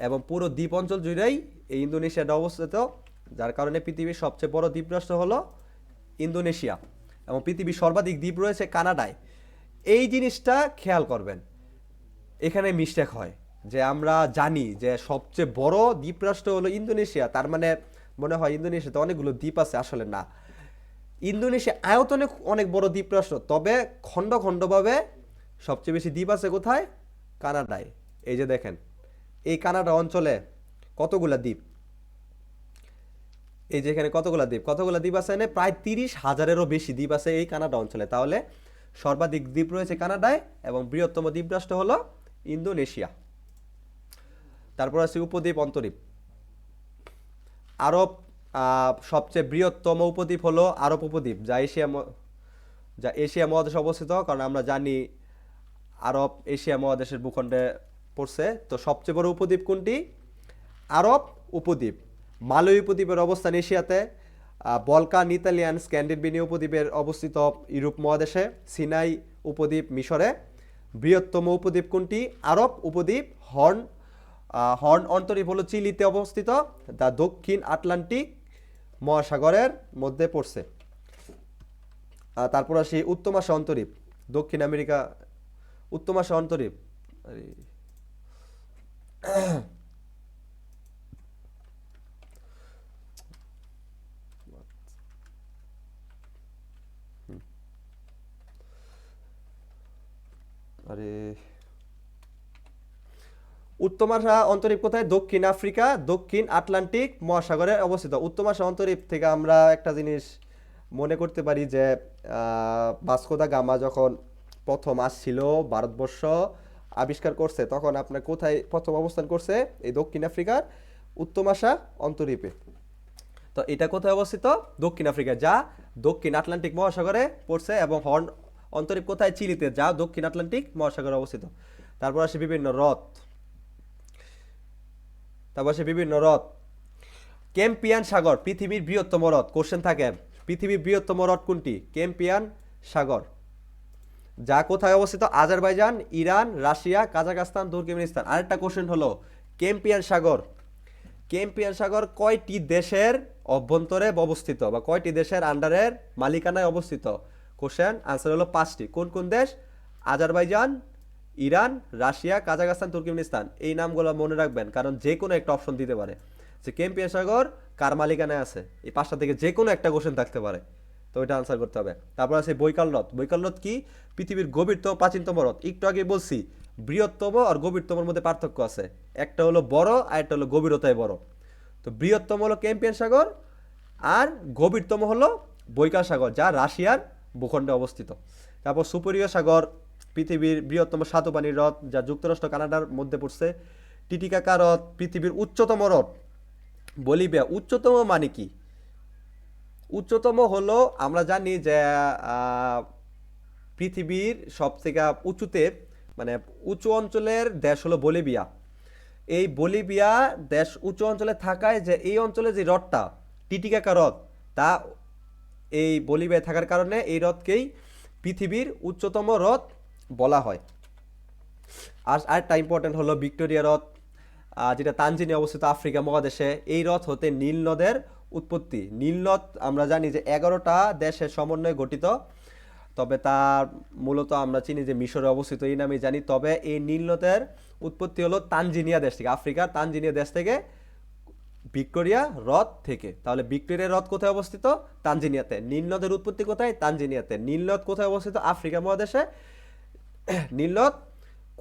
এবং পুরো দ্বীপ অঞ্চল জুড়েই এই ইন্দোনেশিয়াটা অবস্থিত, যার কারণে পৃথিবীর সবচেয়ে বড় দ্বীপরাষ্ট্র হলো ইন্দোনেশিয়া। এবং পৃথিবীর সর্বাধিক দ্বীপ রয়েছে কানাডায়। এই জিনিসটা খেয়াল করবেন, এখানে মিস্টেক হয় যে আমরা জানি যে সবচেয়ে বড় দ্বীপরাষ্ট্র হলো ইন্দোনেশিয়া, তার মানে মনে হয় ইন্দোনেশিয়াতে অনেকগুলো দ্বীপ আছে। আসলে না, ইন্দোনেশিয়া আয়তনে অনেক বড় দ্বীপরাষ্ট্র, তবে খণ্ড খণ্ডভাবে সবচেয়ে বেশি দ্বীপ আছে কোথায়? কানাডায়। এই যে দেখেন, এই কানাডা অঞ্চলে কতগুলা দ্বীপ, এই যে এখানে কতগুলা দ্বীপ আছে, এখানে প্রায় 30,000-এরও বেশি দ্বীপ আছে এই কানাডা অঞ্চলে। তাহলে সর্বাধিক দ্বীপ রয়েছে কানাডায়, এবং বৃহত্তম দ্বীপরাষ্ট্র হলো ইন্দোনেশিয়া। তারপর আছে উপদ্বীপ, অন্তরীপ। আরব সবচেয়ে বৃহত্তম উপদ্বীপ হলো আরব উপদ্বীপ, যা এশিয়া মহাদেশে অবস্থিত। কারণ আমরা জানি আরব এশিয়া মহাদেশের ভূখণ্ডে পড়ছে। তো সবচেয়ে বড় উপদ্বীপ কোনটি? আরব উপদ্বীপ। মালয় উপদ্বীপের অবস্থান এশিয়াতে। বলকান ইতালিয়ান স্ক্যান্ডিনেভিয়ান উপদ্বীপের অবস্থিত ইউরোপ মহাদেশে। সিনাই উপদ্বীপ মিশরে। বৃহত্তম উপদ্বীপ কোনটি? আরব উপদ্বীপ। হর্ন অন্তরীপ হলো চিলিতে অবস্থিত, যা দক্ষিণ আটলান্টিক মহাসাগরের মধ্যে পড়ছে। তারপর আসি উত্তমাশা অন্তরীপ, দক্ষিণ আমেরিকা। উত্তমাশা অন্তরীপ, আরে উত্তমাশা অন্তরীপ কোথায়? দক্ষিণ আফ্রিকা, দক্ষিণ আটলান্টিক মহাসাগরে অবস্থিত। উত্তমাশা অন্তরীপ থেকে আমরা একটা জিনিস মনে করতে পারি যে ভাস্কো দা গামা যখন প্রথম আসছিল ভারতবর্ষ আবিষ্কার করছে, তখন আপনার কোথায় প্রথম অবস্থান করছে? এই দক্ষিণ আফ্রিকার উত্তমাশা অন্তরীপে। তো এটা কোথায় অবস্থিত? দক্ষিণ আফ্রিকা, যা দক্ষিণ আটলান্টিক মহাসাগরে পড়ছে। এবং হর্ন অন্তরীপ কোথায়? চিলিতে, যা দক্ষিণ আটলান্টিক মহাসাগরে অবস্থিত। তারপর আসে বিভিন্ন হ্রদ। তারপর আছে বিভিন্ন হ্রদ। ক্যাম্পিয়ান সাগর পৃথিবীর বৃহত্তম হ্রদ, কোশ্চেন থাকে পৃথিবীর বৃহত্তম হ্রদ কোনটি? ক্যাম্পিয়ান সাগর, যা কোথায় অবস্থিত? Azerbaijan, Iran, Russia, Kazakhstan, Turkmenistan. আরেকটা কোশ্চেন হলো ক্যাম্পিয়ান সাগর, ক্যাম্পিয়ান সাগর কয়টি দেশের অভ্যন্তরে অবস্থিত বা কয়টি দেশের আন্ডারের মালিকানায় অবস্থিত? কোশ্চেন আনসার হলো 5টি। কোন কোন দেশ? Azerbaijan, Iran, Russia, Kazakhstan, Turkmenistan. এই নামগুলো মনে রাখবেন, কারণ যে কোনো একটা অপশন দিতে পারে যে ক্যাম্পিয়ান সাগর কার মালিকানায় আছে। এই 5টা থেকে যে কোনো একটা কোশ্চেন থাকতে পারে, তো ওইটা আনসার করতে হবে। তারপর আছে বৈকাল হ্রদ। বৈকাল হ্রদ কি? পৃথিবীর গভীরতম প্রাচীনতম হ্রদ। একটু আগে বলছি বৃহত্তম আর গভীরতমের মধ্যে পার্থক্য আছে, একটা হলো বড় আর একটা হলো গভীরতায় বড়। তো বৃহত্তম হলো ক্যাম্পিয়ান সাগর আর গভীরতম হলো বৈকাল সাগর, যা রাশিয়ার ভূখণ্ডে অবস্থিত। তারপর সুপেরিয় সাগর পৃথিবীর বৃহত্তম স্বাদুপানির হ্রদ, যা যুক্তরাষ্ট্র কানাডার মধ্যে পড়ছে। টিটিকাকা হ্রদ পৃথিবীর উচ্চতম হ্রদ। বলিভিয়া উচ্চতম মানে কি? উচ্চতম হলো আমরা জানি যে পৃথিবীর সবথেকে উঁচুতে মানে উঁচু অঞ্চলের দেশ হলো বলিভিয়া। এই বলিভিয়া দেশ উঁচু অঞ্চলে থাকায় যে এই অঞ্চলে যে হ্রদটা টিটিকাকা হ্রদ, তা এই বলিভিয়ায় থাকার কারণে এই হ্রদকেই পৃথিবীর উচ্চতম হ্রদ বলা হয়। আর আরেকটা ইম্পর্টেন্ট হলো ভিক্টোরিয়া হ্রদ, যেটা তানজানিয়া অবস্থিত আফ্রিকা মহাদেশে। এই হ্রদ হতে নীল নদের উৎপত্তি। নীল নদ আমরা জানি যে 11টা দেশের সমন্বয়ে গঠিত, তবে তার মূলত আমরা চিনি যে মিশরে অবস্থিত, এই নামে জানি। তবে এই নীল নদের উৎপত্তি হলো তানজানিয়া দেশ থেকে, আফ্রিকার তানজানিয়া দেশ থেকে, ভিক্টোরিয়া হ্রদ থেকে। তাহলে ভিক্টোরিয়া হ্রদ কোথায় অবস্থিত? তানজানিয়াতে। নীল নদের উৎপত্তি কোথায়? তানজানিয়াতে। নীল নদ কোথায় অবস্থিত? আফ্রিকা মহাদেশে। নীল নদ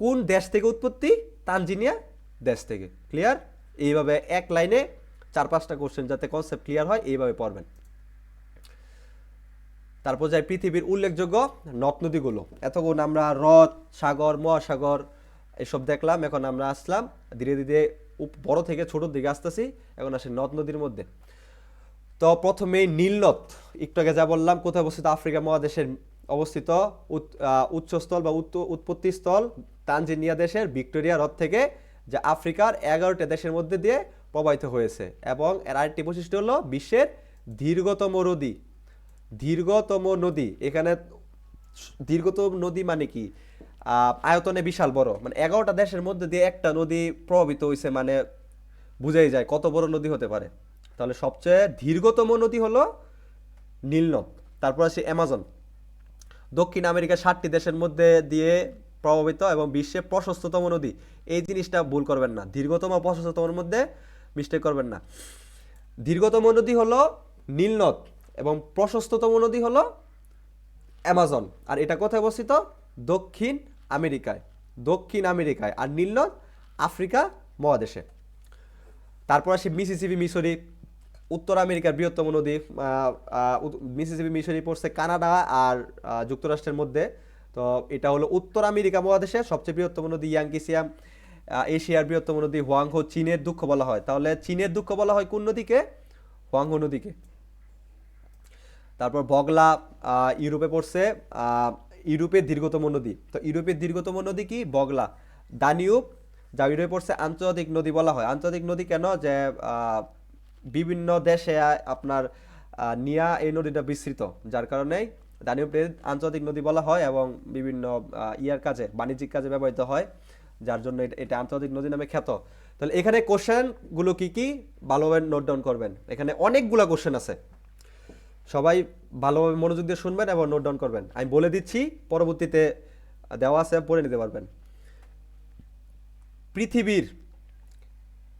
কোন দেশ থেকে উৎপত্তি? তানজানিয়া দেশ থেকে। ক্লিয়ার? এইভাবে এক লাইনে 4-5টা কোশ্চেন, যাতে কনসেপ্ট ক্লিয়ার হয় এইভাবে পড়বেন। তারপর যাই পৃথিবীর উল্লেখযোগ্য নদ নদীগুলো। এতক্ষণ আমরা হ্রদ, সাগর, মহাসাগর এসব দেখলাম, এখন আমরা আসলাম ধীরে ধীরে বড় থেকে ছোটোর দিকে আসতেছি, এখন আসি নদ নদীর মধ্যে। তো প্রথমেই নীল নদ, একটু আগে যা বললাম কোথায় অবস্থিত? আফ্রিকা মহাদেশের অবস্থিত। উৎসস্থল বা উৎপত্তি স্থল তানজানিয়া দেশের ভিক্টোরিয়া হ্রদ থেকে, যা আফ্রিকার 11টা দেশের মধ্যে দিয়ে প্রবাহিত হয়েছে। এবং এর আরেকটি বৈশিষ্ট্য হলো বিশ্বের দীর্ঘতম নদী। দীর্ঘতম নদী, এখানে দীর্ঘতম নদী মানে কি? আয়তনে বিশাল বড়, মানে 11টা দেশের মধ্যে দিয়ে একটা নদী প্রভাবিত হয়েছে, মানে বুঝাই যায় কত বড় নদী হতে পারে। তাহলে সবচেয়ে দীর্ঘতম নদী হলো নীল নদ। তারপর আছে অ্যামাজন, দক্ষিণ আমেরিকার 7টি দেশের মধ্যে দিয়ে প্রভাবিত এবং বিশ্বের প্রশস্ততম নদী। এই জিনিসটা ভুল করবেন না, দীর্ঘতম প্রশস্ততমের মধ্যে মিস্টেক করবেন না। দীর্ঘতম নদী হলো নীল নদ এবং প্রশস্ততম নদী হলো অ্যামাজন। আর এটা কোথায় অবস্থিত? দক্ষিণ আমেরিকায়। দক্ষিণ আমেরিকায়। আর নীল নদ আফ্রিকা মহাদেশে। তারপর আসি মিসিসিপি মিসরি, উত্তর আমেরিকার বৃহত্তম নদী। মিসিসিপি মিসরি পড়ছে কানাডা আর যুক্তরাষ্ট্রের মধ্যে। তো এটা হলো উত্তর আমেরিকা মহাদেশের সবচেয়ে বৃহত্তম নদী। ইয়াংকিসিয়াম এশিয়ার বৃহত্তম নদী। হোয়াংহো চীনের দুঃখ বলা হয়। তাহলে চীনের দুঃখ বলা হয় কোন নদীকে? হোয়াংহো নদীকে। তারপর বগলা ইউরোপে পড়ছে, ইউরোপের দীর্ঘতম নদী। তো ইউরোপের দীর্ঘতম নদী কি? বগলা। দানিউব, যা ইউরোপে পড়ছে আন্তর্জাতিক নদী বলা হয়। আন্তর্জাতিক নদী কেন? যে বিভিন্ন দেশে আপনার নিয়া এই নদীটা বিস্তৃত, যার কারণে দানিউবের আন্তর্জাতিক নদী বলা হয় এবং বিভিন্ন ইয়ার কাজে, বাণিজ্যিক কাজে ব্যবহৃত হয়, যার জন্য এটা আন্তর্জাতিক নদী নামে খ্যাত। তাহলে এখানে কোশ্চেনগুলো কি কি ভালোভাবে নোট ডাউন করবেন। এখানে অনেকগুলো কোশ্চেন আছে, সবাই ভালোভাবে মনোযোগ দিয়ে শুনবেন এবং নোট ডাউন করবেন। আমি বলে দিচ্ছি, পরবর্তীতে দেওয়া আছে, পড়ে নিতে পারবেন। পৃথিবীর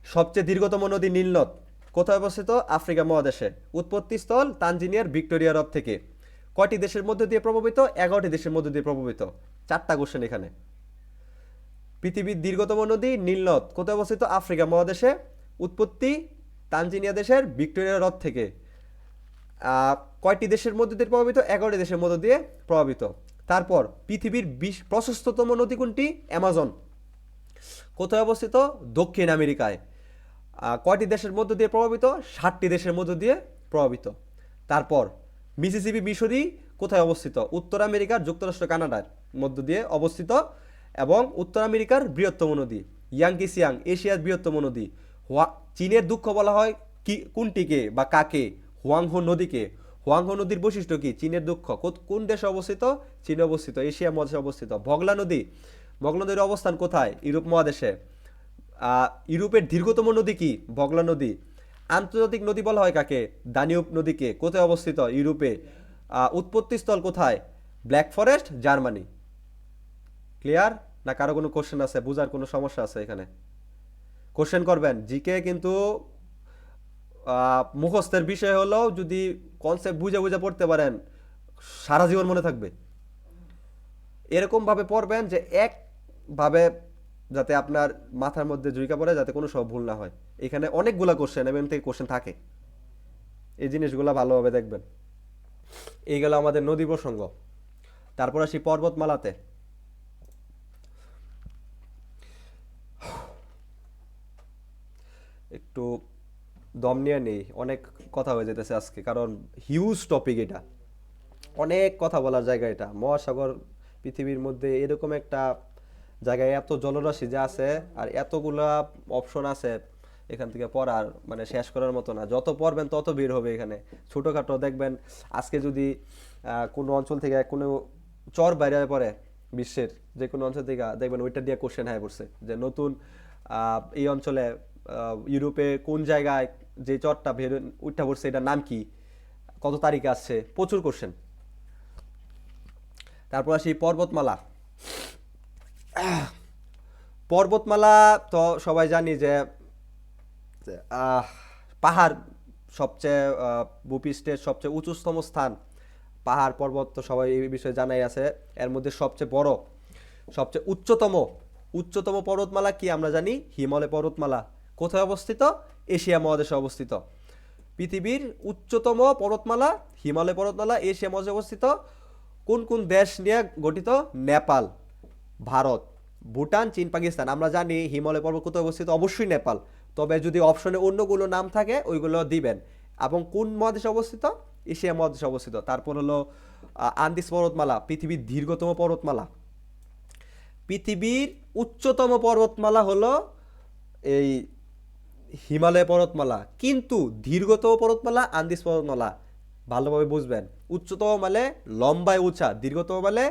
সবচেয়ে দীর্ঘতম নদী নীল নদ কোথায় অবস্থিত? আফ্রিকা মহাদেশে। উৎপত্তি স্থল তানজানিয়ার ভিক্টোরিয়া হ্রদ থেকে। কয়টি দেশের মধ্যে দিয়ে প্রভাবিত? 11টি দেশের মধ্যে দিয়ে প্রভাবিত। 4টা কোশ্চেন এখানে। পৃথিবীর দীর্ঘতম নদী নীল নদ কোথায় অবস্থিত? আফ্রিকা মহাদেশে। উৎপত্তি তানজানিয়া দেশের ভিক্টোরিয়া হ্রদ থেকে। কয়টি দেশের মধ্যে দিয়ে প্রভাবিত? 11টি দেশের মধ্যে দিয়ে প্রভাবিত। তারপর পৃথিবীর প্রশস্ততম নদী কোনটি? অ্যামাজন। কোথায় অবস্থিত? দক্ষিণ আমেরিকায়। কয়টি দেশের মধ্য দিয়ে প্রভাবিত? 7টি দেশের মধ্য দিয়ে প্রভাবিত। তারপর মিসিসিপি মিসরি কোথায় অবস্থিত? উত্তর আমেরিকার যুক্তরাষ্ট্র কানাডার মধ্য দিয়ে অবস্থিত এবং উত্তর আমেরিকার বৃহত্তম নদী। ইয়াংকিসিয়াং এশিয়ার বৃহত্তম নদী। চীনের দুঃখ বলা হয় কি কোনটিকে বা কাকে? হুয়াংহো নদীকে। হুয়াংহো নদীর বৈশিষ্ট্য কি? চীনের দুঃখ কোন দেশে অবস্থিত? চীনে অবস্থিত, এশিয়া মহাদেশে অবস্থিত। বগলা নদী, বগলা নদীর অবস্থান কোথায়? ইউরোপ মহাদেশে। ইউরোপের দীর্ঘতম নদী কি? বগলা নদী। আন্তর্জাতিক নদী বলা হয় কাকে? দানিউব নদীকে। কোথায় অবস্থিত? ইউরোপে। উৎপত্তিস্থল কোথায়? Black forest, Germany. ক্লিয়ার? না কারো কোনো কোশ্চেন আছে? বুঝার কোনো সমস্যা আছে এখানে? কোশ্চেন করবেন। জিকে কিন্তু মুখস্থের বিষয় হলেও যদি কনসেপ্ট বুঝে বুঝে পড়তে পারেন সারা জীবন মনে থাকবে। এরকমভাবে পড়বেন যে একভাবে যাতে আপনার মাথার মধ্যে ঝুঁকা পড়ে, যাতে কোনো সব ভুল না হয়। এখানে অনেকগুলা কোশ্চেন এবং থেকে কোশ্চেন থাকে, এই জিনিসগুলো ভালোভাবে দেখবেন। এই গেল আমাদের নদী প্রসঙ্গ। তারপর আসি পর্বতমালাতে। একটু দম নিয়ে নেই, অনেক কথা হয়ে যেতেছে আজকে, কারণ হিউজ টপিক এটা, অনেক কথা বলার জায়গা এটা। মহাসাগর পৃথিবীর মধ্যে এরকম একটা জায়গায় এত জলরাশি যে আছে আর এতগুলা অপশন আছে, এখান থেকে পড়ার মানে শেষ করার মতো না। যত পড়বেন তত বের হবে এখানে। ছোটোখাটো দেখবেন আজকে যদি কোনো অঞ্চল থেকে কোনো চর বাইরে পড়ে, বিশ্বের যে কোনো অঞ্চল থেকে দেখবেন ওইটা দিয়ে কোশ্চেন হয়ে পড়ছে যে নতুন এই অঞ্চলে ইউরোপে কোন জায়গায় যে চরটা বের উঠা পড়ছে এটার নাম কি, কত তারিখে আসছে, প্রচুর কোশ্চেন। তারপর আসি পর্বতমালা। পর্বতমালা তো সবাই জানি যে পাহাড় সবচেয়ে ভূপৃষ্ঠের সবচেয়ে উঁচুতম স্থান। পাহাড় পর্বত তো সবাই এই বিষয়ে জানাই আছে। এর মধ্যে সবচেয়ে বড়, সবচেয়ে উচ্চতম পর্বতমালা কি আমরা জানি? হিমালয় পর্বতমালা। কোথায় অবস্থিত? এশিয়া মহাদেশে অবস্থিত। পৃথিবীর উচ্চতম পর্বতমালা হিমালয় পর্বতমালা, এশিয়া মহাদেশে অবস্থিত। কোন কোন দেশ নিয়ে গঠিত? নেপাল, ভারত, ভুটান, চীন, পাকিস্তান। আমরা জানি হিমালয় পর্বত কোথায় অবস্থিত? অবশ্যই নেপাল। তবে যদি অপশনে অন্যগুলো নাম থাকে ওইগুলো দিবেন। এবং কোন মহাদেশে অবস্থিত? এশিয়া মহাদেশে অবস্থিত। তারপর হলো আন্দিজ পর্বতমালা, পৃথিবীর দীর্ঘতম পর্বতমালা। পৃথিবীর উচ্চতম পর্বতমালা হলো এই হিমালয় পর্বতমালা, কিন্তু দীর্ঘতম পর্বতমালা আন্দিজ পর্বতমালা। ভালোভাবে বুঝবেন। উচ্চতম মানে লম্বায় উঁচা, দীর্ঘতম মানে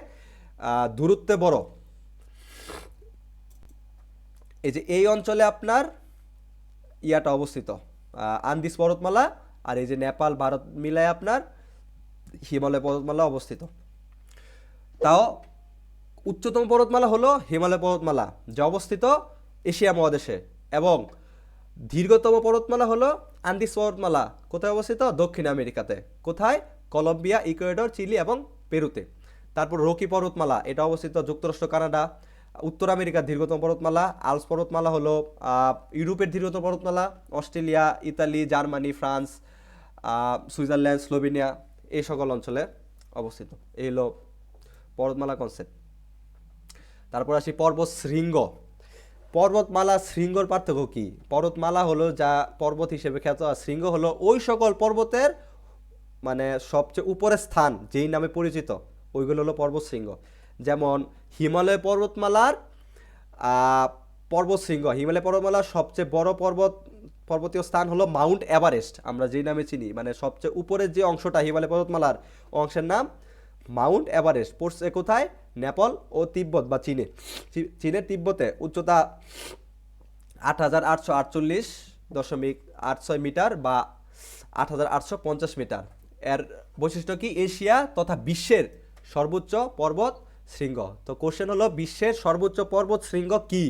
দূরত্বে বড়। এই যে এই অঞ্চলে আপনার ইয়াটা অবস্থিত, আন্দিজ পর্বতমালা। আর এই যে নেপাল ভারত মিলায় আপনার হিমালয় পর্বতমালা অবস্থিত। তাও উচ্চতম পর্বতমালা হলো হিমালয় পর্বতমালা, যা অবস্থিত এশিয়া মহাদেশে। এবং দীর্ঘতম পর্বতমালা হলো আন্দিজ পর্বতমালা। কোথায় অবস্থিত? দক্ষিণ আমেরিকাতে। কোথায়? কলম্বিয়া, ইকুয়েডর, চিলি এবং পেরুতে। তারপর রকি পর্বতমালা, এটা অবস্থিত যুক্তরাষ্ট্র, কানাডা। উত্তর আমেরিকার দীর্ঘতম পর্বতমালা। আলস পর্বতমালা হলো ইউরোপের দীর্ঘতম পর্বতমালা। Australia, Italy, Germany, France, Switzerland, Slovenia এই সকল অঞ্চলে অবস্থিত। এই হলো পর্বতমালা কনসেপ্ট। তারপর আসি পর্বত শৃঙ্গ। পর্বতমালা শৃঙ্গর পার্থক্য কি? পর্বতমালা হলো যা পর্বত হিসেবে খ্যাত, আর শৃঙ্গ হলো ওই সকল পর্বতের মানে সবচেয়ে উপরের স্থান যেই নামে পরিচিত, ওইগুলো হলো পর্বত শৃঙ্গ। যেমন হিমালয় পর্বতমালার পর্বত শৃঙ্গ, হিমালয় পর্বতমালার সবচেয়ে বড় পর্বতীয় স্থান হলো মাউন্ট এভারেস্ট, আমরা যেই নামে চিনি। মানে সবচেয়ে উপরের যে অংশটা হিমালয় পর্বতমালার অংশের নাম মাউন্ট এভারেস্ট। পড়ছে কোথায়? নেপাল ও তিব্বত বা চীনে। চীনের তিব্বতে। উচ্চতা 8848.86 মিটার বা 8850 মিটার। এর বৈশিষ্ট্য কি? এশিয়া তথা বিশ্বের সর্বোচ্চ পর্বত শৃঙ্গ। তো কোশ্চেন হলো বিশ্বের সর্বোচ্চ পর্বত শৃঙ্গ কি?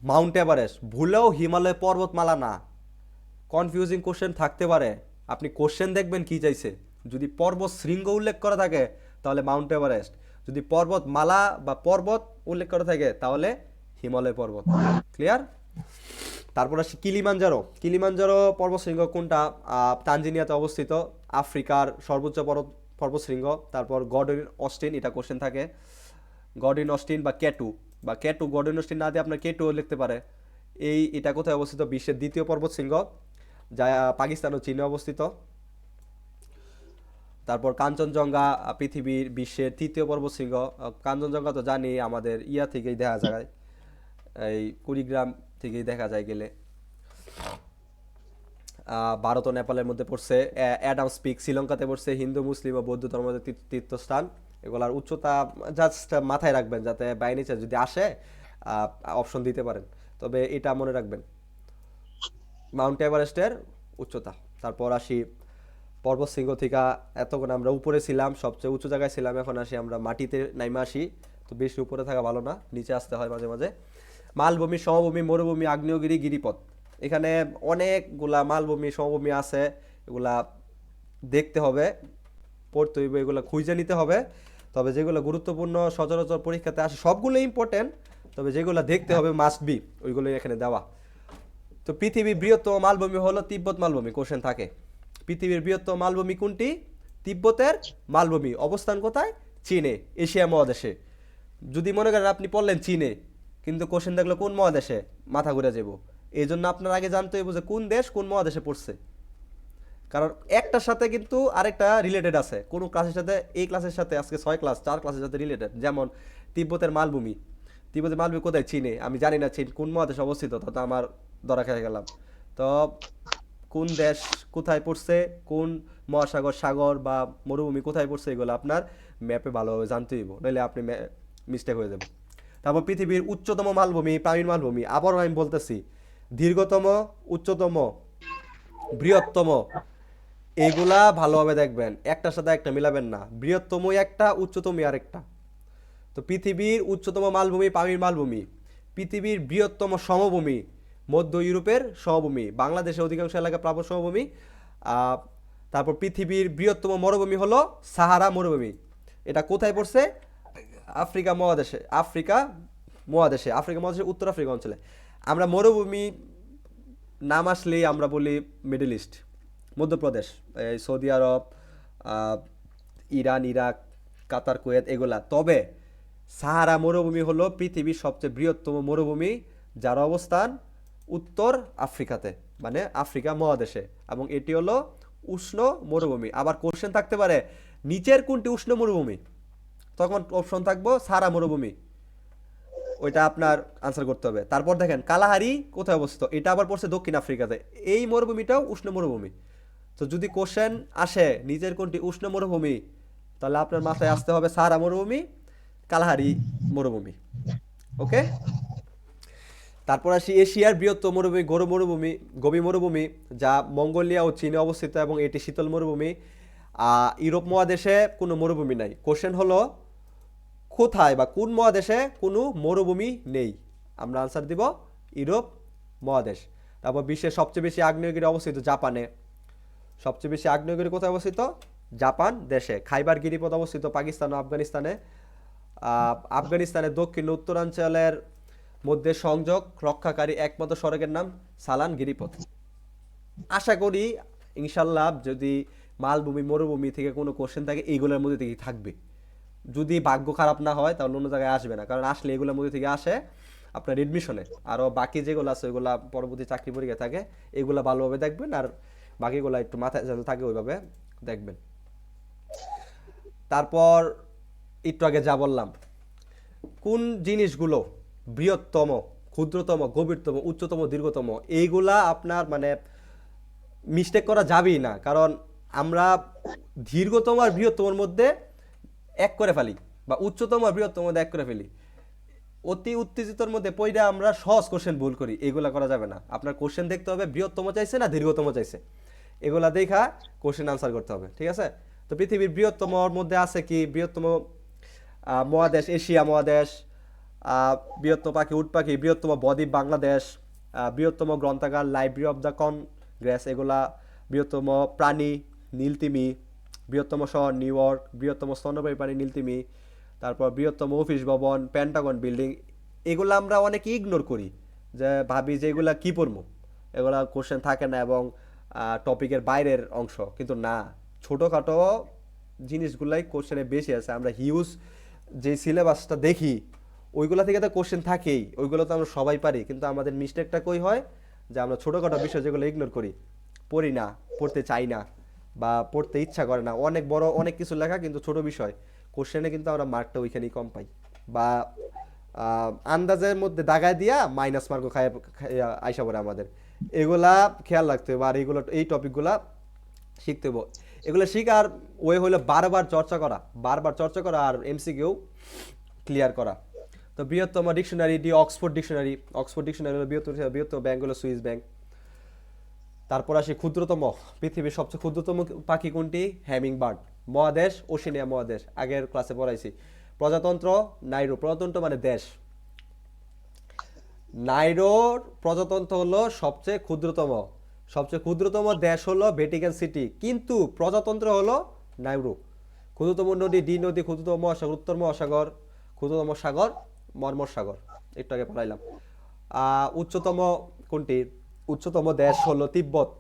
Mount Everest. ভুলেও হিমালয় পর্বতমালা না। কনফিউজিং কোশ্চেন থাকতে পারে, আপনি কোশ্চেন দেখবেন কি চাইছে। যদি পর্বত শৃঙ্গ উল্লেখ করা থাকে তাহলে মাউন্ট এভারেস্ট, যদি পর্বতমালা বা পর্বত উল্লেখ করা থাকে তাহলে হিমালয় পর্বত। ক্লিয়ার? তারপর আসি কিলিমাঞ্জারো। কিলিমাঞ্জারো পর্বতশৃঙ্গ কোনটা? তানজানিয়াতে অবস্থিত, আফ্রিকার সর্বোচ্চ পর্বতশৃঙ্গ। তারপর গর্ডন অস্টিন, এটা কোশ্চেন থাকে। গর্ডন অস্টিন বা কেটু গর্ডন অস্টিন না দিয়ে আপনার কেটু লিখতে পারে। এটা কোথায় অবস্থিত? বিশ্বের দ্বিতীয় পর্বতশৃঙ্গ, যা পাকিস্তান ও চীনে অবস্থিত। তারপর কাঞ্চনজঙ্ঘা পৃথিবীর বিশ্বের তৃতীয় পর্বতশৃঙ্গ। কাঞ্চনজঙ্ঘা তো জানি আমাদের থেকেই দেখা যায়, এই কুড়িগ্রাম থেকেই দেখা যায় গেলে। ভারত ও নেপালের মধ্যে পড়ছে, অ্যাডামস পিক শ্রীলঙ্কাতে পড়ছে, হিন্দু মুসলিম ও বৌদ্ধ ধর্মের তীর্থস্থান। এগুলার উচ্চতা জাস্ট মাথায় রাখবেন, যাতে বাই নেচার যদি আসে অপশন দিতে পারেন। তবে এটা মনে রাখবেন, মাউন্ট এভারেস্টের উচ্চতা। তারপর আসি পর্বত শৃঙ্গ থেকে। এতক্ষণ আমরা উপরে ছিলাম, সবচেয়ে উঁচু জায়গায় ছিলাম, এখন আসি আমরা মাটিতে নাইমা আসি। তো বেশি উপরে থাকা ভালো না, নিচে আসতে হয় মাঝে মাঝে। মালভূমি, সমভূমি, মরুভূমি, আগ্নেয়গিরি, গিরিপথ। এখানে অনেকগুলা মালভূমি সমভূমি আছে, এগুলা দেখতে হবে, পড়তে হইবে, এগুলো খুঁজে নিতে হবে। তবে যেগুলো গুরুত্বপূর্ণ সচরাচর পরীক্ষাতে আসে সবগুলো ইম্পর্টেন্ট, তবে যেগুলো দেখতে হবে মাস্ট বি, ওইগুলোই এখানে দেওয়া। তো পৃথিবীর বৃহত্তম মালভূমি হলো তিব্বত মালভূমি, কোশ্চেন থাকে। পৃথিবীর বৃহত্তম মালভূমি কোনটি? তিব্বতের মালভূমি। অবস্থান কোথায়? চীনে, এশিয়া মহাদেশে। যদি মনে করেন আপনি পড়লেন চীনে, কিন্তু কোশ্চেন দেখলো কোন মহাদেশে, মাথা ঘুরে যাব। এই জন্য আপনার আগে জানতে হবে যে কোন দেশ কোন মহাদেশে পড়ছে, কারণ একটার সাথে কিন্তু আরেকটা রিলেটেড আছে। কোনো ক্লাসের সাথে, এই ক্লাসের সাথে আজকে 6 ক্লাস 4 ক্লাসের সাথে রিলেটেড। যেমন তিব্বতের মালভূমি, তিব্বতের মালভূমি কোথায়? চীনে। আমি জানি না চীন কোন মহাদেশে অবস্থিত, তো আমার ধরা খেয়ে গেলাম। তো কোন দেশ কোথায় পড়ছে, কোন মহাসাগর, সাগর বা মরুভূমি কোথায় পড়ছে, এগুলো আপনার ম্যাপে ভালোভাবে জানতে হইব, নইলে আপনি মিস্টেক হয়ে যাবে। তারপর পৃথিবীর উচ্চতম মালভূমি, পামির মালভূমি। আবারও আমি বলতেছি, দীর্ঘতম, উচ্চতম, বৃহত্তম, এগুলা ভালোভাবে দেখবেন, একটার সাথে একটা মিলাবেন না। বৃহত্তমই একটা, উচ্চতমই আরেকটা। তো পৃথিবীর উচ্চতম মালভূমি পামির মালভূমি। পৃথিবীর বৃহত্তম সমভূমি মধ্য ইউরোপের সমভূমি, বাংলাদেশের অধিকাংশ এলাকা প্লাবন সমভূমি। আহ, তারপর পৃথিবীর বৃহত্তম মরুভূমি হলো সাহারা মরুভূমি। এটা কোথায় পড়ছে? আফ্রিকা মহাদেশে, আফ্রিকা মহাদেশে, আফ্রিকা মহাদেশের উত্তর আফ্রিকা অঞ্চলে। আমরা মরুভূমি নাম আসলেই আমরা বলি মিডল ইস্ট, মধ্যপ্রদেশ, এই সৌদি আরব, আহ, ইরান, ইরাক, কাতার, কুয়েত, এগুলা। তবে সাহারা মরুভূমি হলো পৃথিবীর সবচেয়ে বৃহত্তম মরুভূমি, যার অবস্থান উত্তর আফ্রিকাতে, মানে আফ্রিকা মহাদেশে, এবং এটি হলো উষ্ণ মরুভূমি। আবার কোশ্চেন থাকতে পারে নিচের কোনটি উষ্ণ মরুভূমি, তখন অপশন থাকবো সাহারা মরুভূমি, ওইটা আপনার আনসার করতে হবে। তারপর দেখেন কালাহারি কোথায় অবস্থিত, এটা আবার পড়ছে দক্ষিণ আফ্রিকাতে। এই মরুভূমিটাও উষ্ণ মরুভূমি। তো যদি কোশ্চেন আসে নিচের কোনটি উষ্ণ মরুভূমি, তাহলে আপনার মাথায় আসতে হবে সাহারা মরুভূমি, কালাহারি মরুভূমি। ওকে। তারপর আসি এশিয়ার বৃহত্তম মরুভূমি গোবি মরুভূমি, গোবি মরুভূমি, যা মঙ্গোলিয়া ও চীনে অবস্থিত, এবং এটি শীতল মরুভূমি। ইউরোপ মহাদেশে কোনো মরুভূমি নাই। কোশ্চেন হলো কোথায় বা কোন মহাদেশে কোনো মরুভূমি নেই? আমরা আনসার দিব ইউরোপ মহাদেশ। তারপর বিশ্বের সবচেয়ে বেশি আগ্নেয়গিরি অবস্থিত জাপানে। সবচেয়ে বেশি আগ্নেয়গিরি কোথায় অবস্থিত? জাপান দেশে। খাইবার গিরিপথ অবস্থিত পাকিস্তান ও আফগানিস্তানে। আফগানিস্তানের দক্ষিণ উত্তরাঞ্চলের মধ্যে সংযোগ রক্ষাকারী একমাত্র সড়কের নাম সালান গিরিপথ। আশা করি ইনশাল্লাহ যদি মালভূমি মরুভূমি থেকে কোনো কোশ্চেন থাকে এইগুলোর মধ্যে থেকেই থাকবে। যদি ভাগ্য খারাপ না হয় তাহলে অন্য জায়গায় আসবে না, কারণ আসলে এগুলোর মধ্যে থেকে আসে আপনার এডমিশনে। আরও বাকি যেগুলো আছে ওইগুলো পরবর্তী চাকরি পরীক্ষা থাকে, এগুলো ভালোভাবে দেখবেন, আর বাকিগুলো একটু মাথায় যেন থাকে ওইভাবে দেখবেন। তারপর একটু আগে যা বললাম, কোন জিনিসগুলো বৃহত্তম, ক্ষুদ্রতম, গভীরতম, উচ্চতম, দীর্ঘতম, এইগুলা আপনার মানে মিস্টেক করা যাবেই না, কারণ আমরা দীর্ঘতম আর বৃহত্তমের মধ্যে এক করে ফেলি, বা উচ্চতম আর বৃহত্তম মধ্যে এক করে ফেলি। অতি উত্তেজিতর মধ্যে পয়টা আমরা সহজ কোশ্চেন ভুল করি, এগুলা করা যাবে না। আপনার কোশ্চেন দেখতে হবে বৃহত্তম চাইছে না দীর্ঘতম চাইছে, এগুলা দেখা কোশ্চেন আনসার করতে হবে, ঠিক আছে? তো পৃথিবীর বৃহত্তমর মধ্যে আছে কি? বৃহত্তম মহাদেশ এশিয়া মহাদেশ, বৃহত্তম পাখি উট পাখি, বৃহত্তম বদ্বীপ বাংলাদেশ, বৃহত্তম গ্রন্থাগার লাইব্রেরি অফ দ্য কংগ্রেস, এগুলা। বৃহত্তম প্রাণী নীলতিমি, বৃহত্তম শহর নিউ ইয়র্ক, বৃহত্তম স্তন্যপায়ী প্রাণী নীলতিমি। তারপর বৃহত্তম অফিস ভবন পেন্টাগন বিল্ডিং। এগুলো আমরা অনেকে ইগনোর করি, যে ভাবি যে এগুলা কী পড়বো, এগুলা কোশ্চেন থাকে না এবং টপিকের বাইরের অংশ, কিন্তু না, ছোটোখাটো জিনিসগুলাই কোশ্চেনে বেশি আছে। আমরা হিউজ যে সিলেবাসটা দেখি ওইগুলা থেকে তো কোশ্চেন থাকেই, ওইগুলো তো আমরা সবাই পারি, কিন্তু আমাদের মিস্টেকটা কই হয় যে আমরা ছোটোখাটো বিষয় যেগুলো ইগনোর করি, পড়ি না, পড়তে চাই না, বা পড়তে ইচ্ছা করে না। অনেক বড় অনেক কিছু লেখা, কিন্তু ছোট বিষয় কোশ্চেনে কিন্তু আমরা মার্কটা ওইখানেই কম পাই, বা আন্দাজের মধ্যে দাগায় দিয়া মাইনাস মার্কও খায় আইসা পড়ে আমাদের। এগুলা খেয়াল রাখতে হবে, আর এগুলো এই টপিকগুলা শিখতে হবে। এগুলো শিখার ওয়ে হলো বারবার চর্চা করা আর এমসিকিউ ক্লিয়ার করা। তো বৃহত্তম ডিকশনারি অক্সফোর্ড ডিকশনারি হলো বৃহত্তম ব্যাংক হলো সুইস ব্যাংক। তারপর আসি ক্ষুদ্রতম, পৃথিবীর সবচেয়ে ক্ষুদ্রতম পাখি কোনটি? Hamming bird. মহাদেশ ওশেনিয়া মহাদেশ, আগের ক্লাসে পড়াইছি। প্রজাতন্ত্র নাইরো, প্রজাতন্ত্র মানে দেশ। নাইরোর প্রজাতন্ত্র হলো সবচেয়ে ক্ষুদ্রতম দেশ হলো ভ্যাটিকান সিটি, কিন্তু প্রজাতন্ত্র হলো নাইরো। ক্ষুদ্রতম নদী ডি নদী, ক্ষুদ্রতম মহাসাগর উত্তর মহাসাগর, ক্ষুদ্রতম সাগর মর্মর সাগর, একটু আগে পড়াইলাম। উচ্চতম কোনটি? উচ্চতম দেশ হলো তিব্বত।